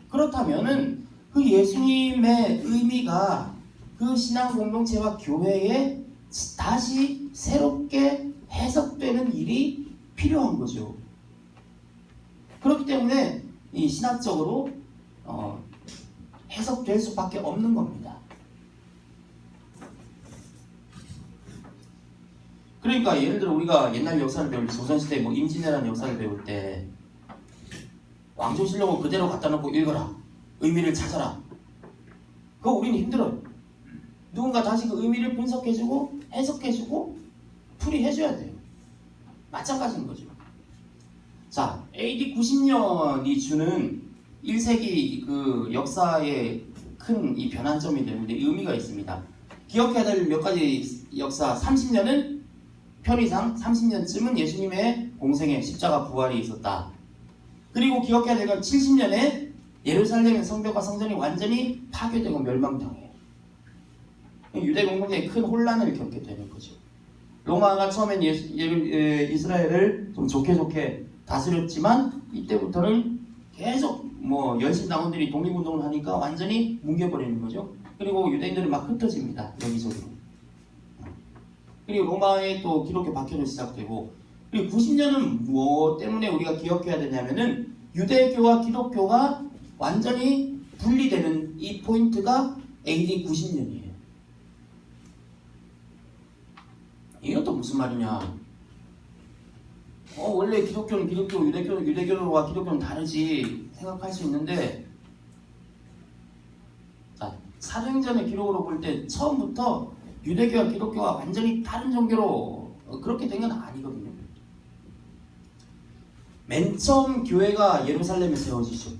그렇다면은 그 예수님의 의미가 그 신앙 공동체와 교회에 다시 새롭게 해석되는 일이 필요한 거죠. 그렇기 때문에 이 신학적으로 해석될 수밖에 없는 겁니다. 그러니까 예를 들어 우리가 옛날 역사를 배울 때, 조선시대 뭐 임진왜란 역사를 배울 때 왕조실록을 그대로 갖다 놓고 읽어라, 의미를 찾아라, 그거 우리는 힘들어요. 누군가 다시 그 의미를 분석해주고 해석해주고 풀이해줘야 돼요. 마찬가지인 거죠. 자, AD 90년이 주는 1세기 그 역사의 큰 이 변환점이 되는데 의미가 있습니다. 기억해야 될 몇 가지 역사. 30년은 편의상 30년쯤은 예수님의 공생애, 십자가 부활이 있었다. 그리고 기억해야 될 건 70년에 예루살렘의 성벽과 성전이 완전히 파괴되고 멸망당해요. 유대 공동체에 큰 혼란을 겪게 되는 거죠. 로마가 처음엔 이스라엘을 좀 좋게 다스렸지만 이때부터는 계속 뭐 열심당원들이 독립운동을 하니까 완전히 뭉개버리는 거죠. 그리고 유대인들이 막 흩어집니다. 여기저기로. 그리고 로마의 또 기독교 박해도 시작되고, 그리고 90년은 뭐 때문에 우리가 기억해야 되냐면은 유대교와 기독교가 완전히 분리되는 이 포인트가 AD 90년이에요. 이건 또 무슨 말이냐? 원래 기독교는 기독교, 유대교와 기독교는 다르지 생각할 수 있는데, 자, 사도행전의 기록으로 볼 때 처음부터 유대교와 기독교가 완전히 다른 종교로 그렇게 된 건 아니거든요. 맨 처음 교회가 예루살렘에 세워지죠.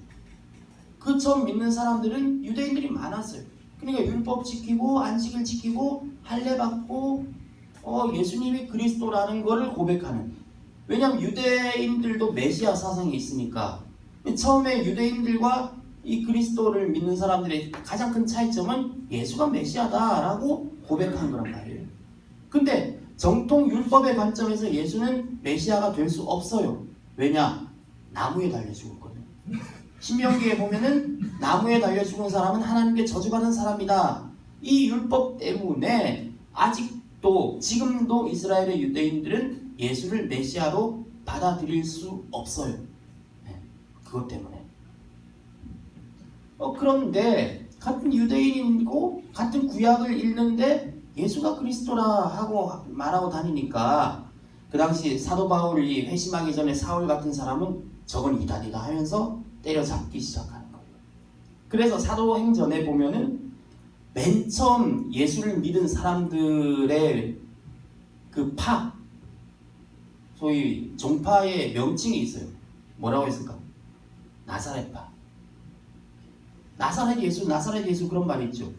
그 처음 믿는 사람들은 유대인들이 많았어요. 그러니까 율법 지키고 안식을 지키고 할례 받고 예수님이 그리스도라는 것을 고백하는. 왜냐하면 유대인들도 메시아 사상이 있으니까. 처음에 유대인들과 이 그리스도를 믿는 사람들의 가장 큰 차이점은 예수가 메시아다라고 고백한 거란 말이에요. 근데 정통 율법의 관점에서 예수는 메시아가 될 수 없어요. 왜냐? 나무에 달려 죽었거든요. 신명기에 보면은 나무에 달려 죽은 사람은 하나님께 저주받은 사람이다. 이 율법 때문에 아직도 지금도 이스라엘의 유대인들은 예수를 메시아로 받아들일 수 없어요. 그것 때문에. 그런데 같은 유대인이고 같은 구약을 읽는데 예수가 그리스도라 하고 말하고 다니니까 그 당시 사도 바울이 회심하기 전에 사울 같은 사람은 저건 이단이다 하면서 때려잡기 시작하는 거예요. 그래서 사도행전에 보면은 맨 처음 예수를 믿은 사람들의 그 파, 소위 종파의 명칭이 있어요. 뭐라고 했을까? 나사렛파. 나사렛 예수 그런 말이 있죠.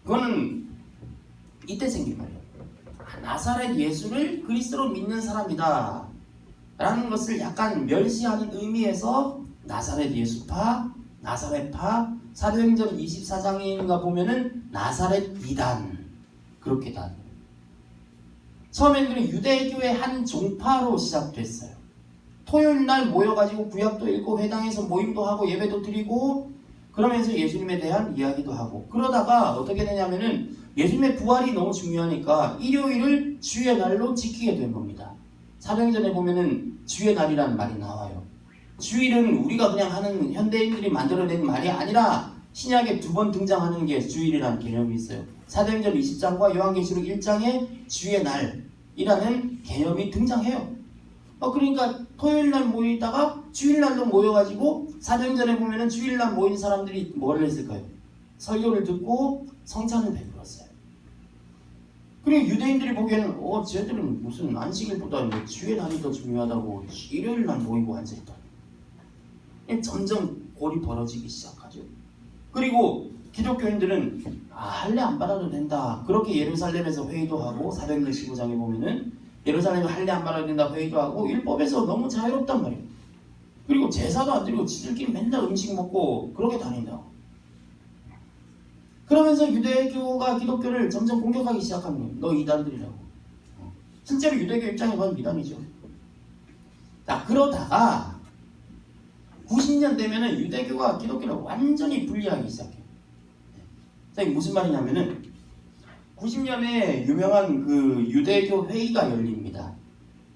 그거는 이때 생긴 말이에요. 나사렛 예수를 그리스도로 믿는 사람이다 라는 것을 약간 멸시하는 의미에서 나사렛 예수파, 나사렛파, 사도행전 24장인가 보면은 나사렛 이단, 그렇게 다. 처음에는 유대교의 한 종파로 시작됐어요. 토요일날 모여가지고 구약도 읽고 회당에서 모임도 하고 예배도 드리고 그러면서 예수님에 대한 이야기도 하고, 그러다가 어떻게 되냐면은 예수님의 부활이 너무 중요하니까 일요일을 주의 날로 지키게 된 겁니다. 사도행전에 보면은 주의 날이라는 말이 나와요. 주일은 우리가 그냥 하는 현대인들이 만들어낸 말이 아니라 신약에 2번 등장하는 게 주일이라는 개념이 있어요. 사도행전 20장과 요한계시록 1장에 주의 날이라는 개념이 등장해요. 그러니까 토요일날 모이다가 주일날로 모여가지고 사도행전에 보면은 주일날 모인 사람들이 뭘 했을까요? 설교를 듣고 성찬을 베풀었어요. 그리고 유대인들이 보기에는 쟤들은 무슨 안식일보다 주의 날이 더 중요하다고 일요일날 모이고 앉아있다. 점점 골이 벌어지기 시작하죠. 그리고 기독교인들은 할례 안 받아도 된다. 그렇게 예루살렘에서 회의도 하고 사도행전 15장에 보면은 예루살렘에 할례 안 받아야 된다 회의도 하고 율법에서 너무 자유롭단 말이에요. 그리고 제사도 안 드리고 지들끼리 맨날 음식 먹고 그렇게 다닌다. 그러면서 유대교가 기독교를 점점 공격하기 시작합니다. 너 이단들이라고. 실제로 유대교 입장에 봐도 이단이죠. 자, 그러다가 90년 되면은 유대교가 기독교를 완전히 분리하기 시작해요. 자, 이게 무슨 말이냐면은 90년에 유명한 그 유대교 회의가 열립니다.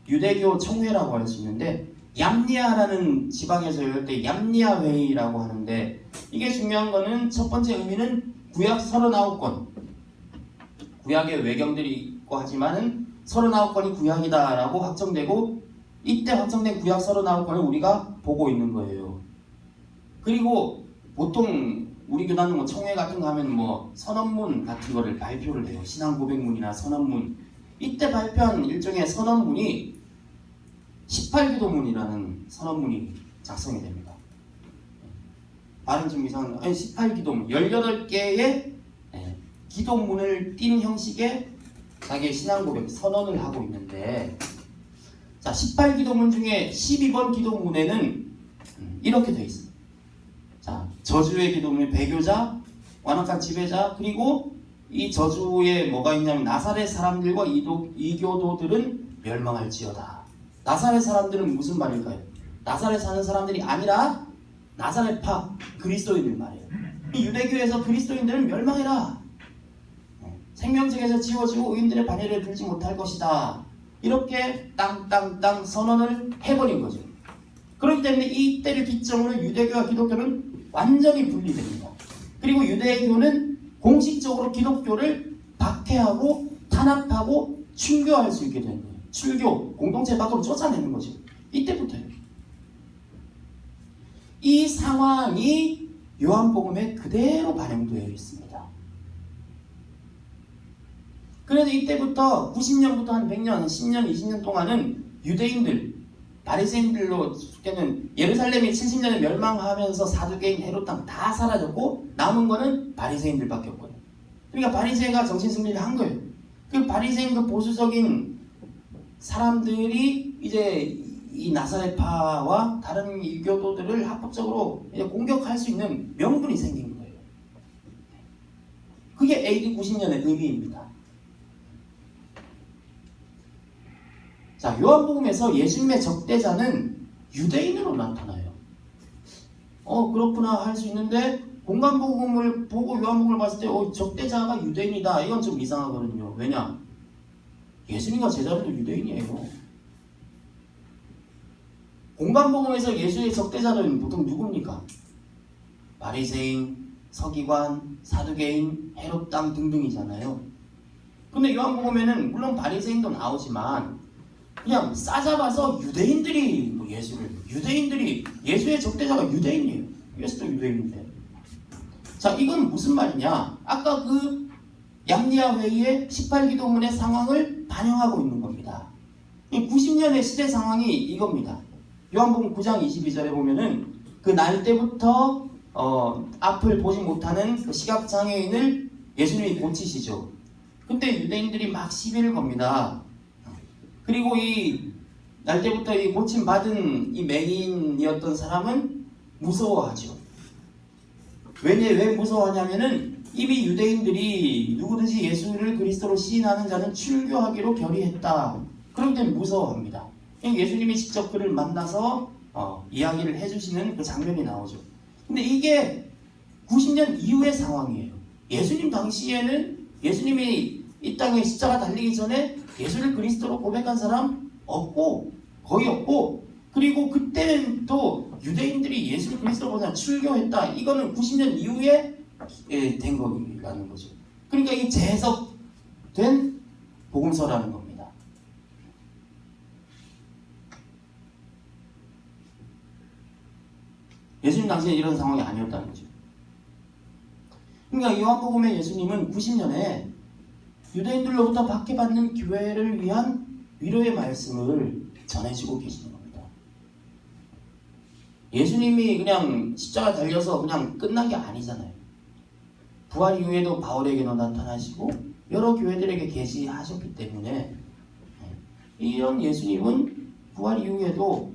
유대교 총회라고 할 수 있는데 얌니아라는 지방에서 열릴 때 얌니아 회의라고 하는데 이게 중요한 거는 첫 번째 의미는 구약 39권 구약의 외경들이 있고 하지만은 39권이 구약이다라고 확정되고 이때 확정된 구약 39권을 우리가 보고 있는 거예요. 그리고 보통 우리 교단은 뭐 총회 같은 거 하면 뭐 선언문 같은 거를 발표를 해요. 신앙 고백문이나 선언문. 이때 발표한 일종의 선언문이 18기도문이라는 선언문이 작성이 됩니다. 발음 좀 이상한 18기도문 18개의 기도문을 띈 형식의 자기의 신앙 고백 선언을 하고 있는데 자 18기도문 중에 12번 기도문에는 이렇게 되어 있습니다. 자 저주의 기도문 배교자, 완악한 지배자 그리고 이 저주에 뭐가 있냐면 나사렛 사람들과 이교도들은 멸망할지어다. 나사렛 사람들은 무슨 말일까요? 나사렛 사는 사람들이 아니라 나사렛파 그리스도인들 말이에요. 이 유대교에서 그리스도인들은 멸망해라. 생명책에서 지워지고 의인들의 반열에 들지 못할 것이다. 이렇게 땅땅땅 선언을 해버린 거죠. 그렇기 때문에 이때를 기점으로 유대교와 기독교는 완전히 분리됩니다. 그리고 유대교는 공식적으로 기독교를 박해하고 탄압하고 출교할 수 있게 되는 거예요. 출교, 공동체 밖으로 쫓아내는 거죠. 이때부터요. 이 상황이 요한복음에 그대로 반영되어 있습니다. 그래서 이때부터 90년부터 한 100년, 10년, 20년 동안은 유대인들, 바리새인들로 때는 예루살렘이 70년에 멸망하면서 사두개인 헤롯 땅 다 사라졌고 남은 거는 바리새인들밖에 없거든요. 그러니까 바리새가 정신승리를 한 거예요. 그 바리새인 그 보수적인 사람들이 이제 이 나사렛파와 다른 이교도들을 합법적으로 이제 공격할 수 있는 명분이 생긴 거예요. 그게 AD 90년의 의미입니다. 자, 요한복음에서 예수님의 적대자는 유대인으로 나타나요. 그렇구나 할 수 있는데 공간복음을 보고 요한복음을 봤을 때 적대자가 유대인이다. 이건 좀 이상하거든요. 왜냐? 예수님과 제자들도 유대인이에요. 공간복음에서 예수의 적대자는 보통 누굽니까? 바리새인, 서기관, 사두개인, 헤롯 땅 등등이잖아요. 근데 요한복음에는 물론 바리새인도 나오지만 그냥 싸잡아서 유대인들이 유대인들이 예수의 적대자가 유대인이에요. 예수도 유대인인데. 자, 이건 무슨 말이냐? 아까 그 얌니아 회의의 18기도문의 상황을 반영하고 있는 겁니다. 이 90년의 시대 상황이 이겁니다. 요한복음 9장 22절에 보면은 그 날 때부터 앞을 보지 못하는 그 시각장애인을 예수님이 고치시죠. 그때 유대인들이 막 시비를 겁니다. 그리고 이 날 때부터 이 고침받은 이 맹인이었던 사람은 무서워하죠. 왜 무서워하냐면은 이미 유대인들이 누구든지 예수를 그리스도로 시인하는 자는 출교하기로 결의했다. 그럴 땐 무서워합니다. 예수님이 직접 그를 만나서 이야기를 해주시는 그 장면이 나오죠. 근데 이게 90년 이후의 상황이에요. 예수님 당시에는 예수님이 이 땅에 십자가 달리기 전에 예수를 그리스도로 고백한 사람 거의 없고 그리고 그때는 또 유대인들이 예수를 그리스도로 보자 출교했다. 이거는 90년 이후에 된 거라는 거죠. 그러니까 이 재해석된 복음서라는 겁니다. 예수님 당시에 이런 상황이 아니었다는 거죠. 그러니까 요한복음의 예수님은 90년에 유대인들로부터 박해받는 교회를 위한 위로의 말씀을 전해주고 계시는 겁니다. 예수님이 그냥 십자가 달려서 그냥 끝난 게 아니잖아요. 부활 이후에도 바울에게도 나타나시고 여러 교회들에게 계시하셨기 때문에 이런 예수님은 부활 이후에도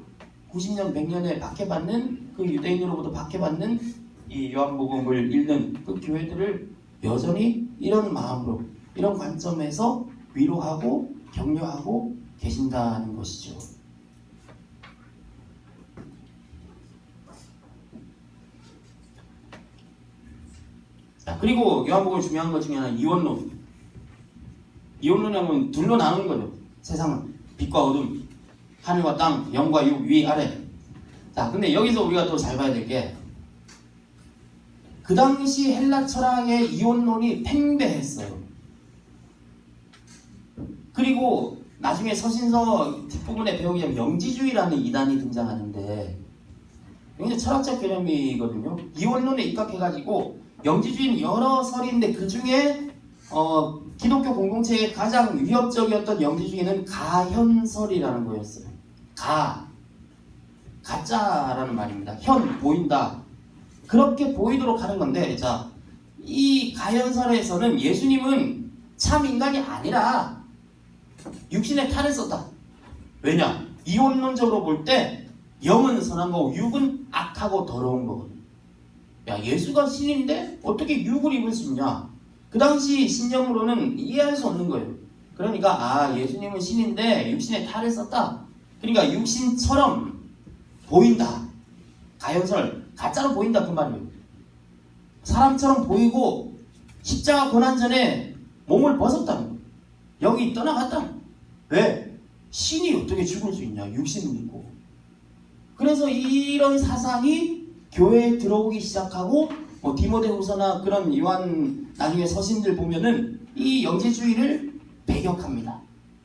90년, 100년에 박해받는 그 유대인으로부터 박해받는 이 요한복음을 읽는 그 교회들을 여전히 이런 마음으로, 이런 관점에서 위로하고 격려하고 계신다는 것이죠. 자, 그리고 요한복음 중요한 것 중에 하나 이원론. 이원론이라면 둘로 나누는 거죠. 세상은 빛과 어둠, 하늘과 땅, 영과 육, 위, 아래. 자, 근데 여기서 우리가 또 잘 봐야 될 게, 그 당시 헬라 철학의 이원론이 팽배했어요. 그리고 나중에 서신서 뒷부분에 배우게 되면 영지주의라는 이단이 등장하는데, 굉장히 철학적 개념이거든요. 이원론에 입각해가지고 영지주의는 여러 설이 있는데 그 중에 기독교 공동체의 가장 위협적이었던 영지주의는 가현설이라는 거였어요. 가짜라는 말입니다. 현, 보인다. 그렇게 보이도록 하는 건데, 자, 이 가현설에서는 예수님은 참 인간이 아니라 육신의 탈을 썼다. 왜냐? 이원론적으로 볼 때 영은 선한 거고 육은 악하고 더러운 거거든요. 야, 예수가 신인데 어떻게 육을 입을 수 있냐? 그 당시 신념으로는 이해할 수 없는 거예요. 그러니까 예수님은 신인데 육신의 탈을 썼다. 그러니까 육신처럼 보인다. 가현설, 가짜로 보인다 그 말이에요. 사람처럼 보이고 십자가 고난 전에 몸을 벗었다는 거예요. 여기 떠나갔다는 거예요. 왜? 신이 어떻게 죽을 수 있냐? 육신을 입고. 그래서 이런 사상이 교회에 들어오기 시작하고 디모데후서나 그런 요한 나중에 서신들 보면은 이 영지주의를 배격합니다.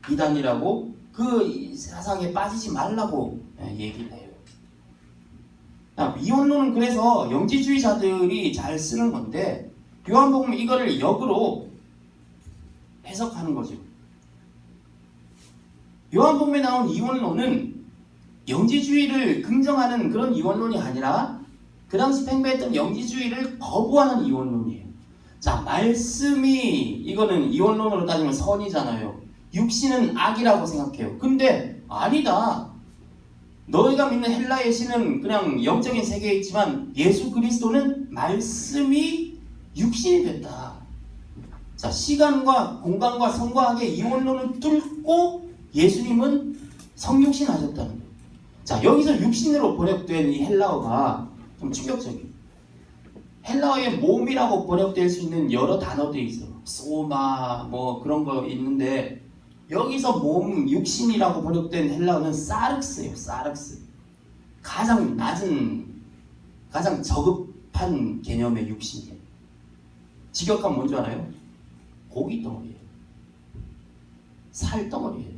이단이라고 그 사상에 빠지지 말라고 얘기를 해요. 이원론은 그래서 영지주의자들이 잘 쓰는 건데 요한복음 이거를 역으로 해석하는 거죠. 요한복음에 나온 이원론은 영지주의를 긍정하는 그런 이원론이 아니라 그 당시 팽배했던 영지주의를 거부하는 이원론이에요. 자, 말씀이 이거는 이원론으로 따지면 선이잖아요. 육신은 악이라고 생각해요. 근데 아니다. 너희가 믿는 헬라의 신은 그냥 영적인 세계에 있지만 예수 그리스도는 말씀이 육신이 됐다. 자, 시간과 공간과 성과학의 이원론을 뚫고 예수님은 성육신 하셨다는 거예요. 자, 여기서 육신으로 번역된 이 헬라어가 좀 충격적이에요. 헬라어에 몸이라고 번역될 수 있는 여러 단어들이 있어요. 소마 그런 거 있는데 여기서 몸, 육신이라고 번역된 헬라어는 사륵스예요. 사륵스. 가장 낮은, 가장 저급한 개념의 육신이에요. 직역하면 뭔지 알아요? 고기덩어리예요. 살덩어리예요.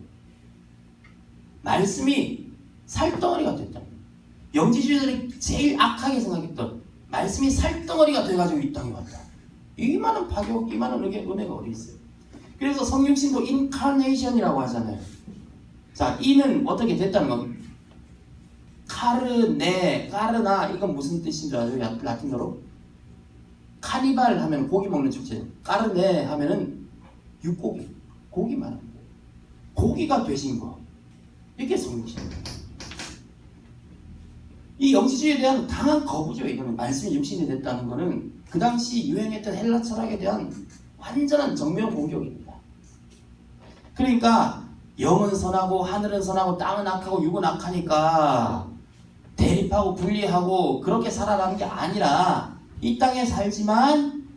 말씀이 살덩어리가 됐다. 영지주의자들이 제일 악하게 생각했던 말씀이 살덩어리가 돼가지고 이 땅에 왔다. 이만한 파격, 이만한 은혜가 어디 있어요? 그래서 성육신도 인카네이션이라고 하잖아요. 자, 이는 어떻게 됐다는 건 까르나 이건 무슨 뜻인 줄 아세요? 라틴어로? 카니발 하면 고기 먹는 축제. 까르네 하면은 육고기, 고기 말하는 거예요. 고기가 되신 거. 이게 성육신입니다. 이 영지주의에 대한 강한 거부죠. 이거는 말씀이 육신이 됐다는 거는 그 당시 유행했던 헬라 철학에 대한 완전한 정면 공격입니다. 그러니까 영은 선하고 하늘은 선하고 땅은 악하고 육은 악하니까 대립하고 분리하고 그렇게 살아가는 게 아니라 이 땅에 살지만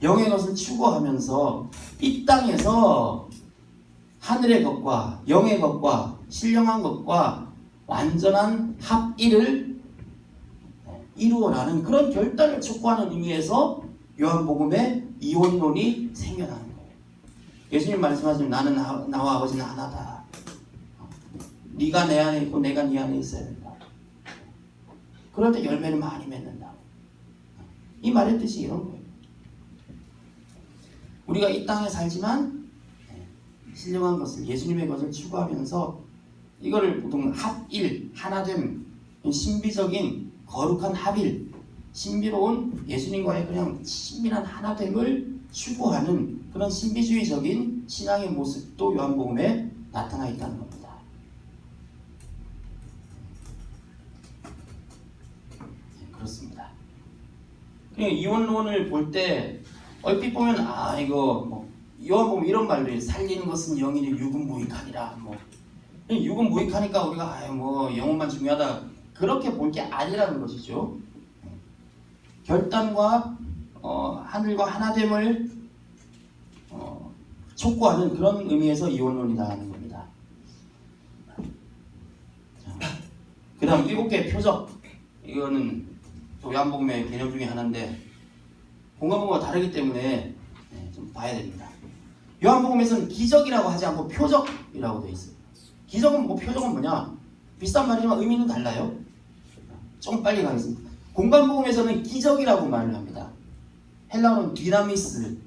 영의 것을 추구하면서 이 땅에서 하늘의 것과 영의 것과 신령한 것과 완전한 합일을 이루어라는 그런 결단을 촉구하는 의미에서 요한복음의 이원론이 생겨나는 거예요. 예수님 말씀하시면 나는 나와 아버지는 하나다. 네가 내 안에 있고 내가 네 안에 있어야 된다. 그럴 때 열매를 많이 맺는다. 이 말의 뜻이 이런 거예요. 우리가 이 땅에 살지만 신령한 것을, 예수님의 것을 추구하면서 이거를 보통 합일, 하나됨, 신비적인 거룩한 합일, 신비로운 예수님과의 그냥 친밀한 하나됨을 추구하는 그런 신비주의적인 신앙의 모습도 요한복음에 나타나 있다는 겁니다. 네, 그렇습니다. 이원론을 볼 때 얼핏 보면 이거 뭐 요한복음 이런 말들이 살리는 것은 영이니 육은 무익하니라 뭐 육은 무익하니까 우리가 뭐 영혼만 중요하다 그렇게 볼 게 아니라는 것이죠. 결단과 하늘과 하나됨을 촉구하는 그런 의미에서 이원론이다 하는 겁니다. 그 다음 7개의 표적. 이거는 요한복음의 개념 중에 하나인데 공간복음과 다르기 때문에 좀 봐야 됩니다. 요한복음에서는 기적이라고 하지 않고 표적이라고 되어 있어요. 기적은 뭐고 표적은 뭐냐? 비슷한 말이지만 의미는 달라요. 좀 빨리 가겠습니다. 공간복음에서는 기적이라고 말을 합니다. 헬라어는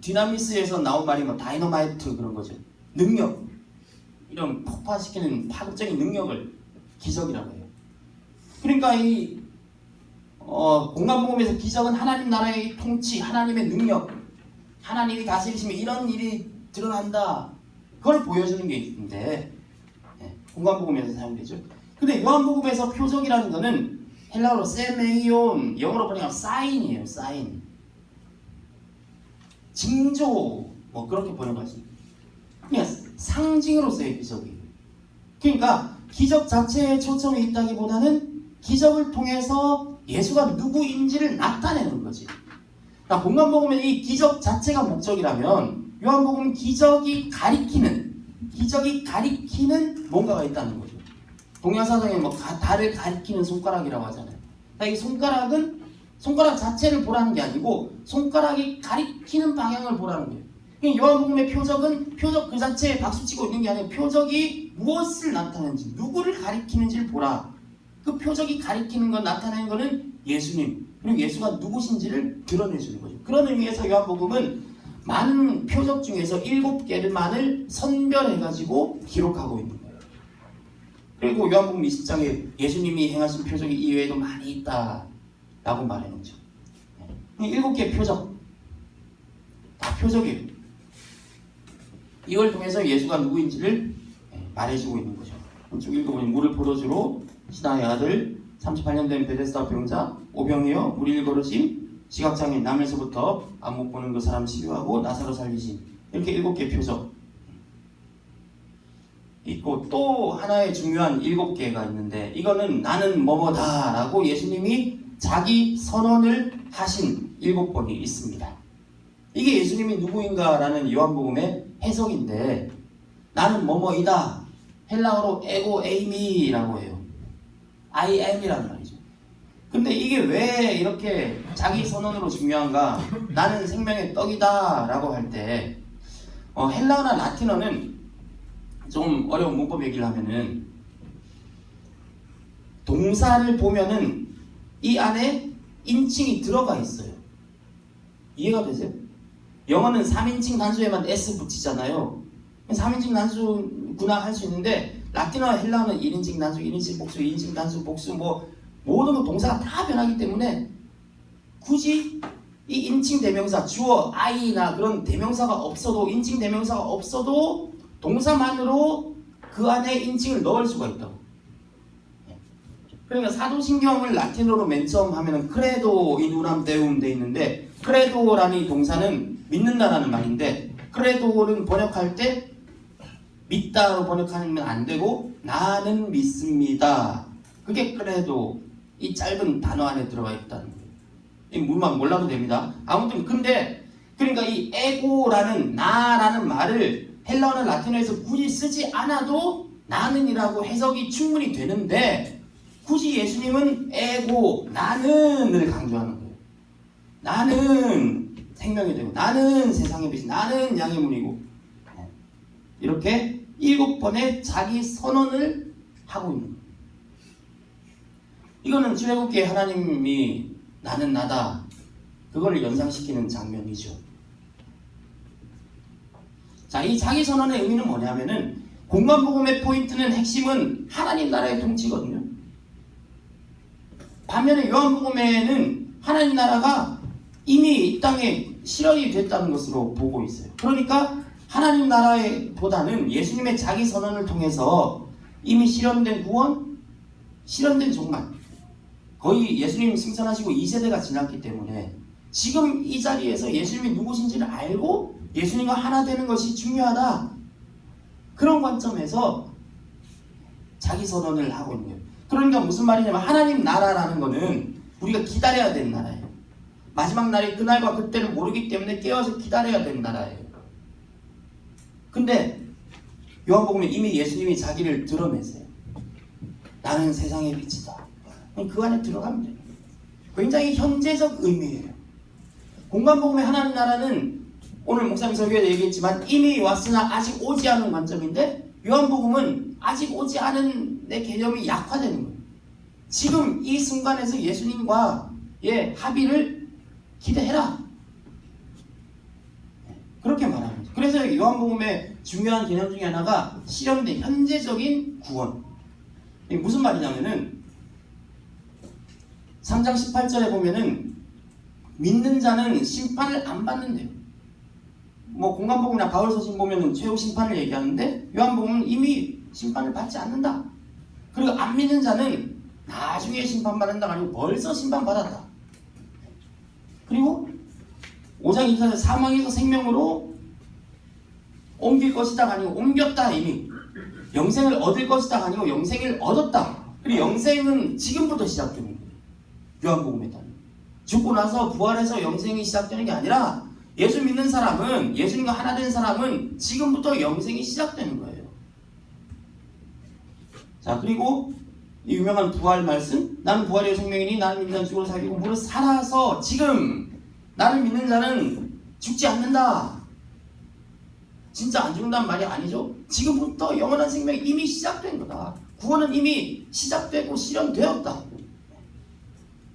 디나미스에서 나온 말이 뭐 다이너마이트 그런 거죠. 능력, 이런 폭파시키는 파격적인 능력을 기적이라고 해요. 그러니까 이 공간복음에서 기적은 하나님 나라의 통치, 하나님의 능력, 하나님이 다스리시면 이런 일이 드러난다. 그걸 보여주는 게 있는데 공간복음에서 사용되죠. 근데 요한복음에서 표적이라는 거는 헬라어로 세메이온, 영어로 번역하면 사인이에요. 사인. 징조, 뭐 그렇게 번역하십니다. 그냥 상징으로서의 기적이에요. 그러니까 기적 자체에 초점이 있다기보다는 기적을 통해서 예수가 누구인지를 나타내는 거지. 그러니까 공간복음에 이 기적 자체가 목적이라면 요한복음은 기적이 가리키는 뭔가가 있다는 거죠. 동양사상에 뭐 달을 가리키는 손가락이라고 하잖아요. 그러니까 이 손가락은 손가락 자체를 보라는 게 아니고 손가락이 가리키는 방향을 보라는 거예요. 그러니까 요한복음의 표적은 표적 그 자체에 박수치고 있는 게 아니라 표적이 무엇을 나타내는지, 누구를 가리키는지를 보라. 그 표적이 가리키는 것, 나타내는 것은 예수님, 그리고 예수가 누구신지를 드러내주는 거죠. 그런 의미에서 요한복음은 많은 표적 중에서 7개만을 선별해가지고 기록하고 있는 거예요. 그리고 요한복음 20장에 예수님이 행하신 표적이 이외에도 많이 있다 라고 말해놓죠. 7개의 표적, 다 표적이에요. 이걸 통해서 예수가 누구인지를 말해주고 있는 거죠. 쭉 읽어보니 물을 포도주로 신하의 아들 38년 된 베데스다 병자 오병이어 물 일거르심 지각장애 남에서부터 안 못 보는 그 사람 치료하고 나사로 살리심, 이렇게 7개 표적 있고 또 하나의 중요한 7개가 있는데 이거는 나는 뭐뭐다 라고 예수님이 자기 선언을 하신 7번이 있습니다. 이게 예수님이 누구인가 라는 요한복음의 해석인데 나는 뭐뭐이다, 헬라어로 에고 에이미라고 해요. I am이라는 말이죠. 근데 이게 왜 이렇게 자기 선언으로 중요한가? 나는 생명의 떡이다 라고 할 때 헬라어나 라틴어는 좀 어려운 문법 얘기를 하면은 동사를 보면은 이 안에 인칭이 들어가 있어요. 이해가 되세요? 영어는 3인칭 단수에만 s 붙이잖아요. 3인칭 단수구나 할 수 있는데 라틴어와 헬라어는 1인칭 단수, 1인칭 복수, 2인칭 단수, 복수 뭐 모든 거 동사가 다 변하기 때문에 굳이 이 인칭 대명사, 주어, I나 그런 대명사가 없어도, 인칭 대명사가 없어도 동사만으로 그 안에 인칭을 넣을 수가 있다고. 그러니까 사도신경을 라틴어로 맨 처음 하면은 크레도 인우람 데움 돼 있는데 크레도라는 이 동사는 믿는다라는 말인데 크레도는 번역할 때 믿다로 번역하면 안 되고 나는 믿습니다. 그게 크레도, 이 짧은 단어 안에 들어가 있다는 거예요. 이 물만 몰라도 됩니다. 아무튼 근데 그러니까 이 에고라는 나라는 말을 헬라어나 라틴어에서 굳이 쓰지 않아도 나는이라고 해석이 충분히 되는데 굳이 예수님은 에고, 나는을 강조하는 거예요. 나는 생명이 되고 나는 세상의 빛이, 나는 양의 문이고, 이렇게 7번의 자기 선언을 하고 있는 거예요. 이거는 출애굽기에 하나님이 나는 나다, 그걸 연상시키는 장면이죠. 자, 이 자기 선언의 의미는 뭐냐면은 공간복음의 포인트는, 핵심은 하나님 나라의 통치거든요. 반면에 요한복음에는 하나님 나라가 이미 이 땅에 실현이 됐다는 것으로 보고 있어요. 그러니까 하나님 나라보다는 예수님의 자기 선언을 통해서 이미 실현된 구원, 실현된 종말, 거의 예수님 승천하시고 2세대가 지났기 때문에 지금 이 자리에서 예수님이 누구신지를 알고 예수님과 하나 되는 것이 중요하다. 그런 관점에서 자기 선언을 하고 있는 거예요. 그러니까 무슨 말이냐면 하나님 나라라는 거는 우리가 기다려야 되는 나라예요. 마지막 날이 그날과 그때를 모르기 때문에 깨어서 기다려야 되는 나라예요. 근데 요한복음에 이미 예수님이 자기를 드러내세요. 나는 세상의 빛이다. 그 안에 들어가면 돼요. 굉장히 현재적 의미예요. 공간복음의 하나님 나라는 오늘 목사님 설교에도 얘기했지만 이미 왔으나 아직 오지 않은 관점인데 요한복음은 아직 오지 않은 내 개념이 약화되는 거예요. 지금 이 순간에서 예수님과의 합의를 기대해라. 그렇게 말하는 거죠. 그래서 요한복음의 중요한 개념 중에 하나가 실현된 현재적인 구원. 이게 무슨 말이냐면은 3장 18절에 보면은 믿는 자는 심판을 안 받는데요. 뭐 공간복음이나 바울서신 보면은 최후 심판을 얘기하는데 요한복음은 이미 심판을 받지 않는다. 그리고 안 믿는 자는 나중에 심판받는다가 아니고 벌써 심판받았다. 그리고 5장 24절 사망에서 생명으로 옮길 것이다 아니고 옮겼다. 이미 영생을 얻을 것이다 아니고 영생을 얻었다. 그리고 영생은 지금부터 시작되는 거예요. 요한복음에 따르면 죽고 나서 부활해서 영생이 시작되는 게 아니라 예수 믿는 사람은, 예수님과 하나 된 사람은 지금부터 영생이 시작되는 거예요. 자, 그리고 이 유명한 부활 말씀, 나는 부활이요 생명이니 나를 믿는 자는 죽어도 살리고 무릇 살아서 지금 나를 믿는 자는 죽지 않는다. 진짜 안 죽는다는 말이 아니죠. 지금부터 영원한 생명이 이미 시작된 거다. 구원은 이미 시작되고 실현되었다.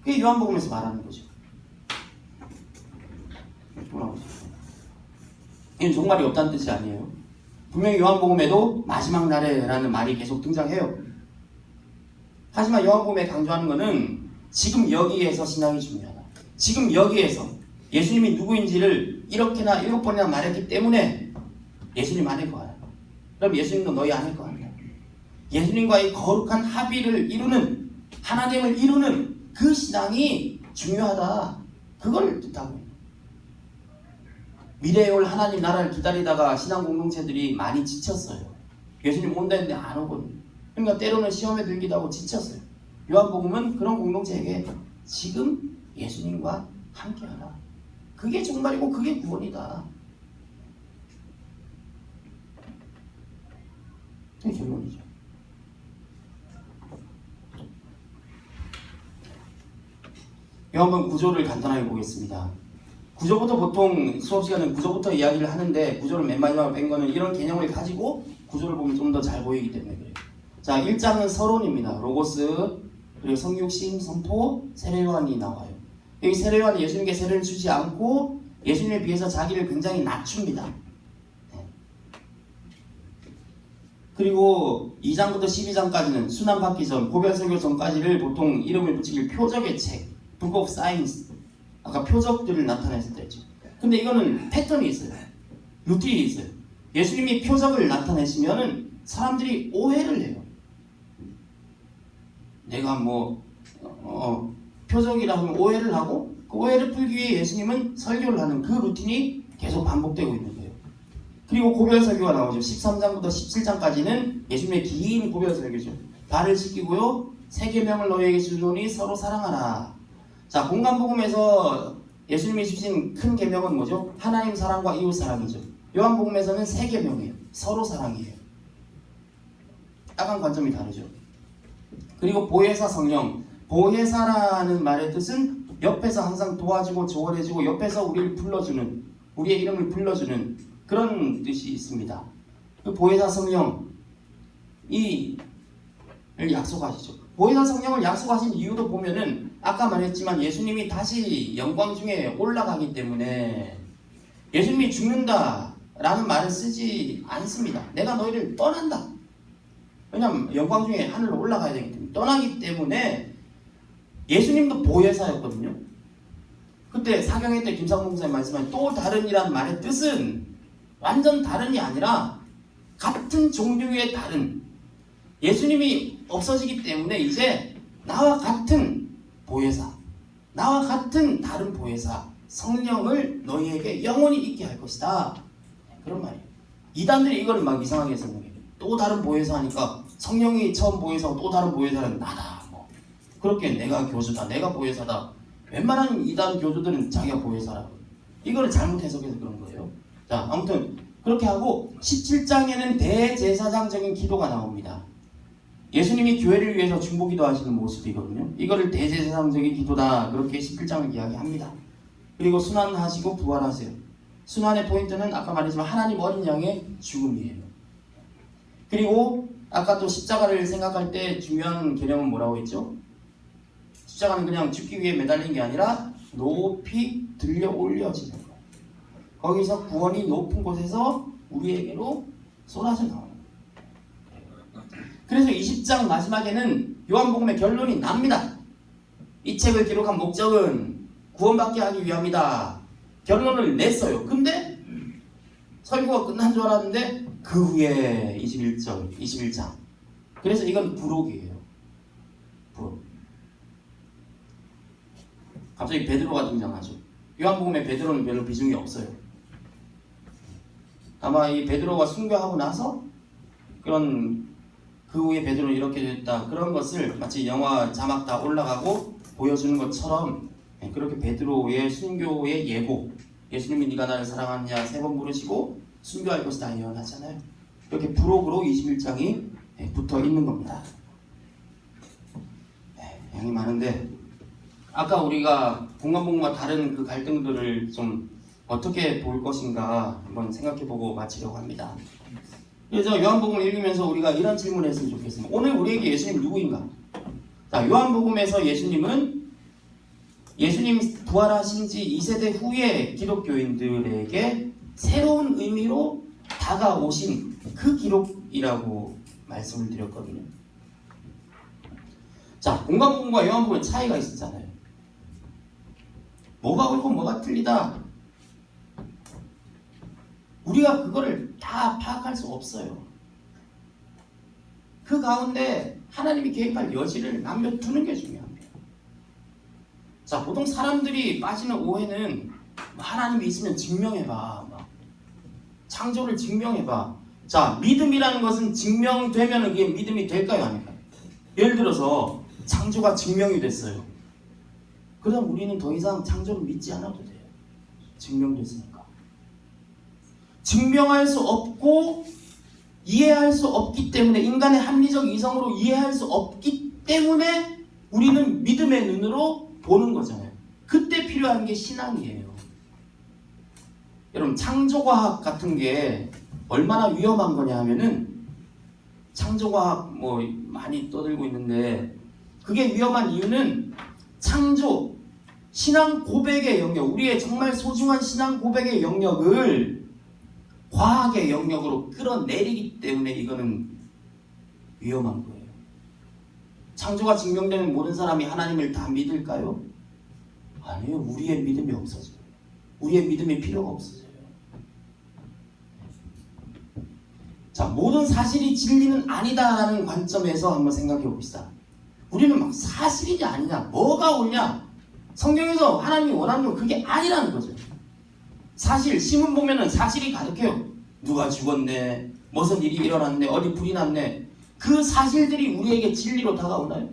그게 요한복음에서 말하는 거죠. 이건 종말이 없다는 뜻이 아니에요. 분명히 요한복음에도 마지막 날에라는 말이 계속 등장해요. 하지만 요한복음에 강조하는 것은 지금 여기에서 신앙이 중요하다. 지금 여기에서 예수님이 누구인지를 이렇게나 7번이나 말했기 때문에 예수님 안에 거야. 그럼 예수님도 너희 안에 거야. 예수님과의 거룩한 합의를 이루는, 하나됨을 이루는 그 신앙이 중요하다. 그걸 뜻하고 있는. 미래에 올 하나님 나라를 기다리다가 신앙 공동체들이 많이 지쳤어요. 예수님 온다 했는데 안 오거든요. 그러니까 때로는 시험에 들기도 하고 지쳤어요. 요한복음은 그런 공동체에게 지금 예수님과 함께하라. 그게 정말이고 그게 구원이다. 그게 결론이죠. 요한복음 구조를 간단하게 보겠습니다. 구조부터 보통 수업 시간은 구조부터 이야기를 하는데 구조를 맨 마지막에 뺀 거는 이런 개념을 가지고 구조를 보면 좀 더 잘 보이기 때문에 그래요. 자, 1장은 서론입니다. 로고스, 그리고 성육신, 선포, 세례요한이 나와요. 여기 세례요한은 예수님께 세례를 주지 않고 예수님에 비해서 자기를 굉장히 낮춥니다. 네. 그리고 2장부터 12장까지는 순환받기 전, 고별설교 전까지를 보통 이름을 붙이길 표적의 책, Book of Signs, 아까 표적들을 나타냈을 때죠. 근데 이거는 패턴이 있어요. 루틴이 있어요. 예수님이 표적을 나타내시면은 사람들이 오해를 해요. 내가 표적이라 하면 오해를 하고 그 오해를 풀기 위해 예수님은 설교를 하는 그 루틴이 계속 반복되고 있는 거예요. 그리고 고별 설교가 나오죠. 13장부터 17장까지는 예수님의 긴 고별 설교죠. 발을 씻기고요. 세 계명을 너희에게 주노니 서로 사랑하라. 자, 공간복음에서 예수님이 주신 큰 계명은 뭐죠? 하나님 사랑과 이웃 사랑이죠. 요한복음에서는 세 계명이에요. 서로 사랑이에요. 약간 관점이 다르죠. 그리고 보혜사 성령. 보혜사라는 말의 뜻은 옆에서 항상 도와주고 조언해주고 옆에서 우리를 불러주는, 우리의 이름을 불러주는 그런 뜻이 있습니다. 그 보혜사 성령 을 약속하시죠. 보혜사 성령을 약속하신 이유도 보면은 아까 말했지만 예수님이 다시 영광 중에 올라가기 때문에 예수님이 죽는다 라는 말을 쓰지 않습니다. 내가 너희를 떠난다. 왜냐하면 영광 중에 하늘로 올라가야 되기 때문에 떠나기 때문에 예수님도 보혜사였거든요. 그때 사경회 때 김상봉 목사님 말씀하신 또 다른이라는 말의 뜻은 완전 다른이 아니라 같은 종류의 다른, 예수님이 없어지기 때문에 이제 나와 같은 보혜사, 나와 같은 다른 보혜사 성령을 너희에게 영원히 있게 할 것이다, 그런 말이에요. 이단들이 이거를 막 이상하게 해석해요. 또 다른 보혜사 하니까 성령이 처음 보혜사고 또 다른 보혜사는 나다, 뭐 그렇게 내가 교주다, 내가 보혜사다. 웬만한 이단 교주들은 자기가 보혜사라고, 이거를 잘못 해석해서 그런 거예요. 자, 아무튼 그렇게 하고 17장에는 대제사장적인 기도가 나옵니다. 예수님이 교회를 위해서 중보기도 하시는 모습이거든요. 이거를 대제사장적인 기도다, 그렇게 17장을 이야기합니다. 그리고 순환하시고 부활하세요. 순환의 포인트는 아까 말했지만 하나님 어린 양의 죽음이에요. 그리고 아까 또 십자가를 생각할 때 중요한 개념은 뭐라고 했죠? 십자가는 그냥 죽기 위해 매달린 게 아니라 높이 들려 올려지는 거예요. 거기서 구원이 높은 곳에서 우리에게로 쏟아져 나오는 거예요. 그래서 20장 마지막에는 요한복음의 결론이 납니다. 이 책을 기록한 목적은 구원받게 하기 위함이다, 결론을 냈어요. 근데 설교가 끝난 줄 알았는데 그 후에 21장. 그래서 이건 부록이에요. 부록. 갑자기 베드로가 등장하죠. 요한복음에 베드로는 별로 비중이 없어요. 아마 이 베드로가 순교하고 나서 그 후에 베드로는 이렇게 됐다, 그런 것을 마치 영화 자막 다 올라가고 보여주는 것처럼 그렇게 베드로의 순교의 예고, 예수님이 네가 나를 사랑하느냐 3번 물으시고 순교할 것이다 예언하잖아요. 이렇게 부록으로 21장이 붙어 있는 겁니다. 양이 많은데 아까 우리가 공간복음과 다른 그 갈등들을 좀 어떻게 볼 것인가 한번 생각해보고 마치려고 합니다. 그래서 요한복음을 읽으면서 우리가 이런 질문을 했으면 좋겠습니다. 오늘 우리에게 예수님 누구인가? 자, 요한복음에서 예수님은 예수님 부활하신 지 2세대 후에 기독교인들에게 새로운 의미로 다가오신 그 기록이라고 말씀을 드렸거든요. 자, 공간복음과 요한복음의 차이가 있었잖아요. 뭐가 옳고 뭐가 틀리다, 우리가 그거를 다 파악할 수 없어요. 그 가운데 하나님이 개입할 여지를 남겨두는 게 중요합니다. 자, 보통 사람들이 빠지는 오해는 하나님이 있으면 증명해봐, 창조를 증명해봐. 자, 믿음이라는 것은 증명되면 그게 믿음이 될까요, 아닐까요? 예를 들어서 창조가 증명이 됐어요. 그럼 우리는 더 이상 창조를 믿지 않아도 돼요. 증명됐으니까. 증명할 수 없고 이해할 수 없기 때문에, 인간의 합리적 이성으로 이해할 수 없기 때문에 우리는 믿음의 눈으로 보는 거잖아요. 그때 필요한 게 신앙이에요. 여러분, 창조과학 같은 게 얼마나 위험한 거냐 하면은, 창조과학 뭐 많이 떠들고 있는데 그게 위험한 이유는 창조, 신앙 고백의 영역, 우리의 정말 소중한 신앙 고백의 영역을 과학의 영역으로 끌어내리기 때문에 이거는 위험한 거예요. 창조가 증명되는 모든 사람이 하나님을 다 믿을까요? 아니요. 우리의 믿음이 없어져요. 우리의 믿음이 필요가 없어져요. 자, 모든 사실이 진리는 아니다라는 관점에서 한번 생각해 봅시다. 우리는 막 사실이냐 아니냐, 뭐가 옳냐, 성경에서 하나님이 원하는 건 그게 아니라는 거죠. 사실, 신문 보면은 사실이 가득해요. 누가 죽었네, 무슨 일이 일어났네, 어디 불이 났네. 그 사실들이 우리에게 진리로 다가오나요?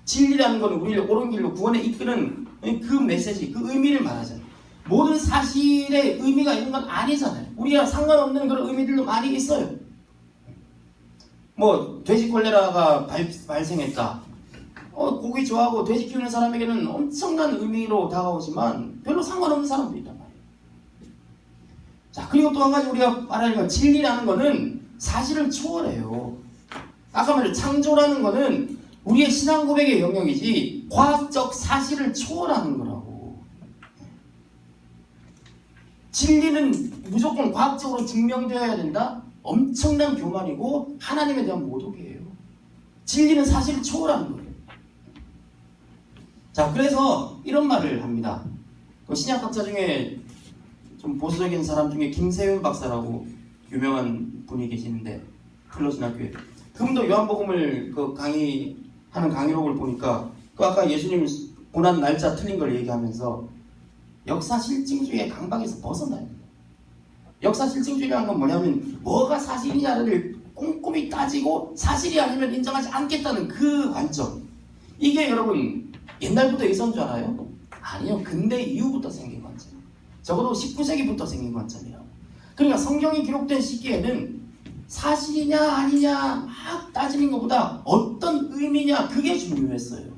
진리라는 것은 우리를 옳은 길로 구원에 이끄는 그 메시지, 그 의미를 말하잖아요. 모든 사실에 의미가 있는 건 아니잖아요. 우리가 상관없는 그런 의미들도 많이 있어요. 뭐 돼지 콜레라가 발생했다. 고기 좋아하고 돼지 키우는 사람에게는 엄청난 의미로 다가오지만 별로 상관없는 사람도 있단 말이에요. 자, 그리고 또 한 가지 우리가 말하는 건, 진리라는 거는 사실을 초월해요. 아까 말한 창조라는 거는 우리의 신앙 고백의 영역이지 과학적 사실을 초월하는 거라고. 진리는 무조건 과학적으로 증명되어야 된다? 엄청난 교만이고 하나님에 대한 모독이에요. 진리는 사실을 초월하는 거예요. 자, 그래서 이런 말을 합니다. 신약학자 중에 좀 보수적인 사람 중에 김세윤 박사라고 유명한 분이 계시는데 플러신학교에 그분도 요한복음을 그 강의하는 강의록을 보니까 그 아까 예수님 고난 날짜 틀린 걸 얘기하면서 역사 실증주의의 강박에서 벗어나요. 역사 실증주의라는 건 뭐냐면 뭐가 사실이냐를 꼼꼼히 따지고 사실이 아니면 인정하지 않겠다는 그 관점. 이게 여러분 옛날부터 있었는 줄 알아요? 아니요. 근대 이후부터 생긴 관점. 적어도 19세기부터 생긴 관점이에요. 그러니까 성경이 기록된 시기에는 사실이냐 아니냐 막 따지는 것보다 어떤 의미냐 그게 중요했어요.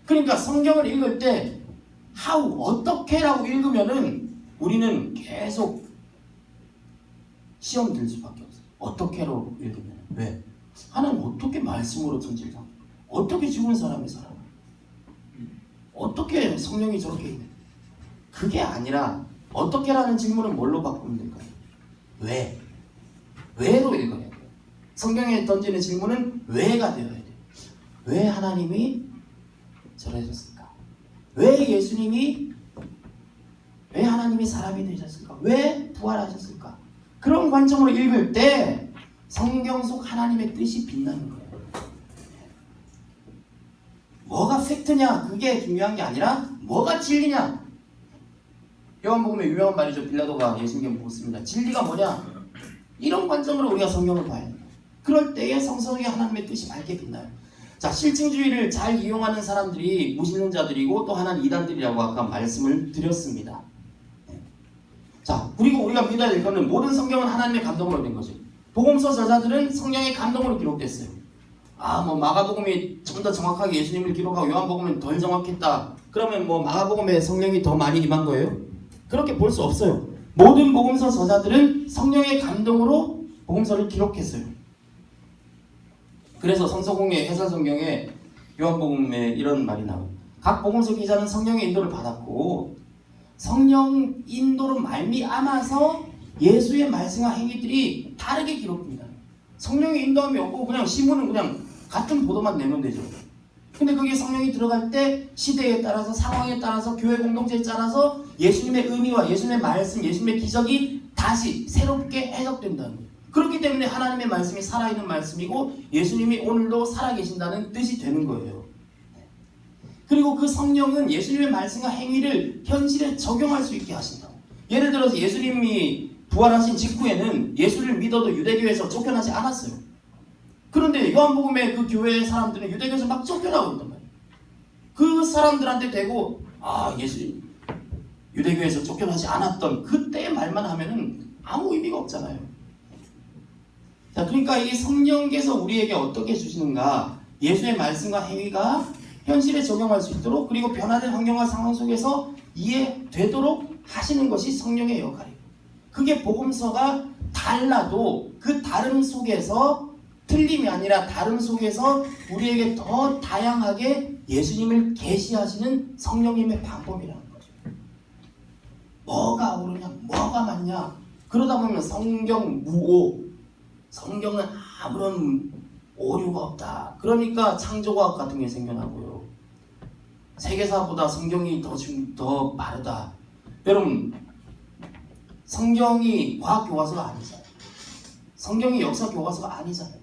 그러니까 성경을 읽을 때 how, 어떻게라고 읽으면은 우리는 계속 시험 들 수밖에 없어요. 어떻게로 읽으면. 왜? 하나님 어떻게 말씀으로 천지를 상 어떻게 죽은 사람이 살아? 어떻게 성령이 저렇게 있네? 그게 아니라 어떻게라는 질문은 뭘로 바꾸면 될까요? 왜? 왜로 읽어야 돼요. 성경에 던지는 질문은 왜가 되어야 돼요. 왜 하나님이 저러셨을까? 왜 하나님이 사람이 되셨을까? 왜 부활하셨을까? 그런 관점으로 읽을 때 성경 속 하나님의 뜻이 빛나는 거예요. 뭐가 팩트냐 그게 중요한 게 아니라 뭐가 진리냐. 요한복음에 유명한 말이죠. 빌라도가 예수님께 묻습니다. 진리가 뭐냐? 이런 관점으로 우리가 성경을 봐야 돼요. 그럴 때에 성서 속에 하나님의 뜻이 밝게 빛나요. 자, 실증주의를 잘 이용하는 사람들이 무신론자들이고 또 하나는 이단들이라고 아까 말씀을 드렸습니다. 자, 그리고 우리가 믿어야 될 것은 모든 성경은 하나님의 감동으로 된 거죠. 복음서 저자들은 성령의 감동으로 기록됐어요. 마가복음이 좀 더 정확하게 예수님을 기록하고 요한복음은 덜 정확했다. 그러면 마가복음에 성령이 더 많이 임한 거예요? 그렇게 볼 수 없어요. 모든 복음서 저자들은 성령의 감동으로 복음서를 기록했어요. 그래서 성서공예 해설성경에 요한복음에 이런 말이 나와요. 각 복음서 기자는 성령의 인도를 받았고 성령 인도로 말미암아서 예수의 말씀과 행위들이 다르게 기록됩니다. 성령의 인도함이 없고 그냥 신문은 그냥 같은 보도만 내면 되죠. 근데 그게 성령이 들어갈 때 시대에 따라서 상황에 따라서 교회 공동체에 따라서 예수님의 의미와 예수님의 말씀, 예수님의 기적이 다시 새롭게 해석된다는 거예요. 그렇기 때문에 하나님의 말씀이 살아있는 말씀이고 예수님이 오늘도 살아계신다는 뜻이 되는 거예요. 그리고 그 성령은 예수님의 말씀과 행위를 현실에 적용할 수 있게 하신다. 예를 들어서 예수님이 부활하신 직후에는 예수를 믿어도 유대교에서 쫓겨나지 않았어요. 그런데 요한복음의 그 교회의 사람들은 유대교에서 막 쫓겨나고 있단 말이에요. 그 사람들한테 대고 예수님 유대교에서 쫓겨나지 않았던 그때의 말만 하면은 아무 의미가 없잖아요. 자, 그러니까 이 성령께서 우리에게 어떻게 주시는가? 예수의 말씀과 행위가 현실에 적용할 수 있도록 그리고 변화된 환경과 상황 속에서 이해되도록 하시는 것이 성령의 역할이에요. 그게 복음서가 달라도 그 다름 속에서 틀림이 아니라 다름 속에서 우리에게 더 다양하게 예수님을 계시하시는 성령님의 방법이라는 거죠. 뭐가 옳으냐, 뭐가 맞냐. 그러다 보면 성경 무오, 성경은 아무런 오류가 없다. 그러니까 창조과학 같은 게 생겨나고요. 세계사보다 성경이 더 빠르다. 여러분, 성경이 과학 교과서가 아니잖아요. 성경이 역사 교과서가 아니잖아요.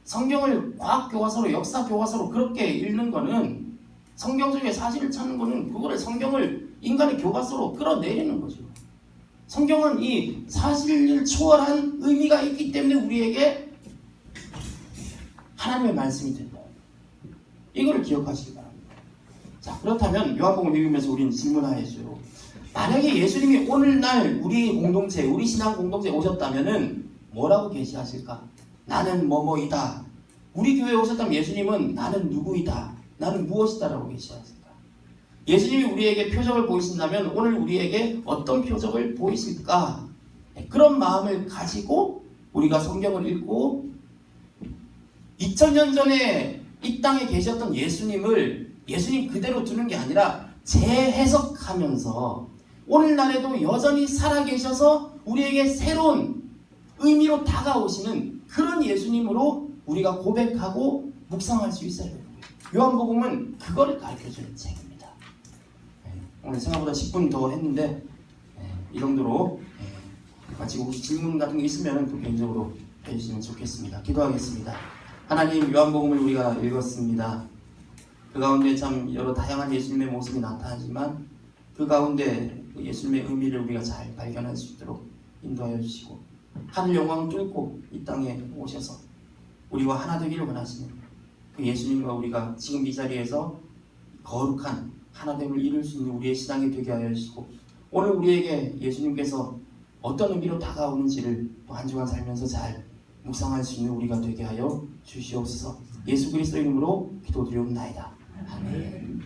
성경을 과학 교과서로 역사 교과서로 그렇게 읽는 거는 성경 속에 사실을 찾는 거는 그거를 성경을 인간의 교과서로 끌어내리는 거죠. 성경은 이 사실을 초월한 의미가 있기 때문에 우리에게 하나님의 말씀이 된다. 이거를 기억하시기 바랍니다. 자, 그렇다면 요한복음 읽으면서 우리는 질문하야죠. 만약에 예수님이 오늘날 우리 공동체, 우리 신앙 공동체에 오셨다면은 뭐라고 계시하실까? 나는 뭐뭐이다. 우리 교회에 오셨다면 예수님은 나는 누구이다. 나는 무엇이다라고 계시하실까? 예수님이 우리에게 표적을 보이신다면 오늘 우리에게 어떤 표적을 보이실까? 그런 마음을 가지고 우리가 성경을 읽고 2000년 전에 이 땅에 계셨던 예수님 그대로 두는 게 아니라 재해석하면서 오늘날에도 여전히 살아계셔서 우리에게 새로운 의미로 다가오시는 그런 예수님으로 우리가 고백하고 묵상할 수 있어야 돼요. 요한복음은 그거를 가르쳐주는 책입니다. 오늘 생각보다 10분 더 했는데 이 정도로 마치고 혹시 질문 같은 게 있으면 또 개인적으로 해주시면 좋겠습니다. 기도하겠습니다. 하나님, 요한복음을 우리가 읽었습니다. 그 가운데 참 여러 다양한 예수님의 모습이 나타나지만 그 가운데 예수님의 의미를 우리가 잘 발견할 수 있도록 인도하여 주시고 하늘 영광 뚫고 이 땅에 오셔서 우리와 하나 되기를 원하시는 그 예수님과 우리가 지금 이 자리에서 거룩한 하나됨을 이룰 수 있는 우리의 신앙이 되게 하여 주시고 오늘 우리에게 예수님께서 어떤 의미로 다가오는지를 또 한 주간 살면서 잘 묵상할 수 있는 우리가 되게 하여 주시옵소서. 예수 그리스도 이름으로 기도드리옵나이다. 아멘.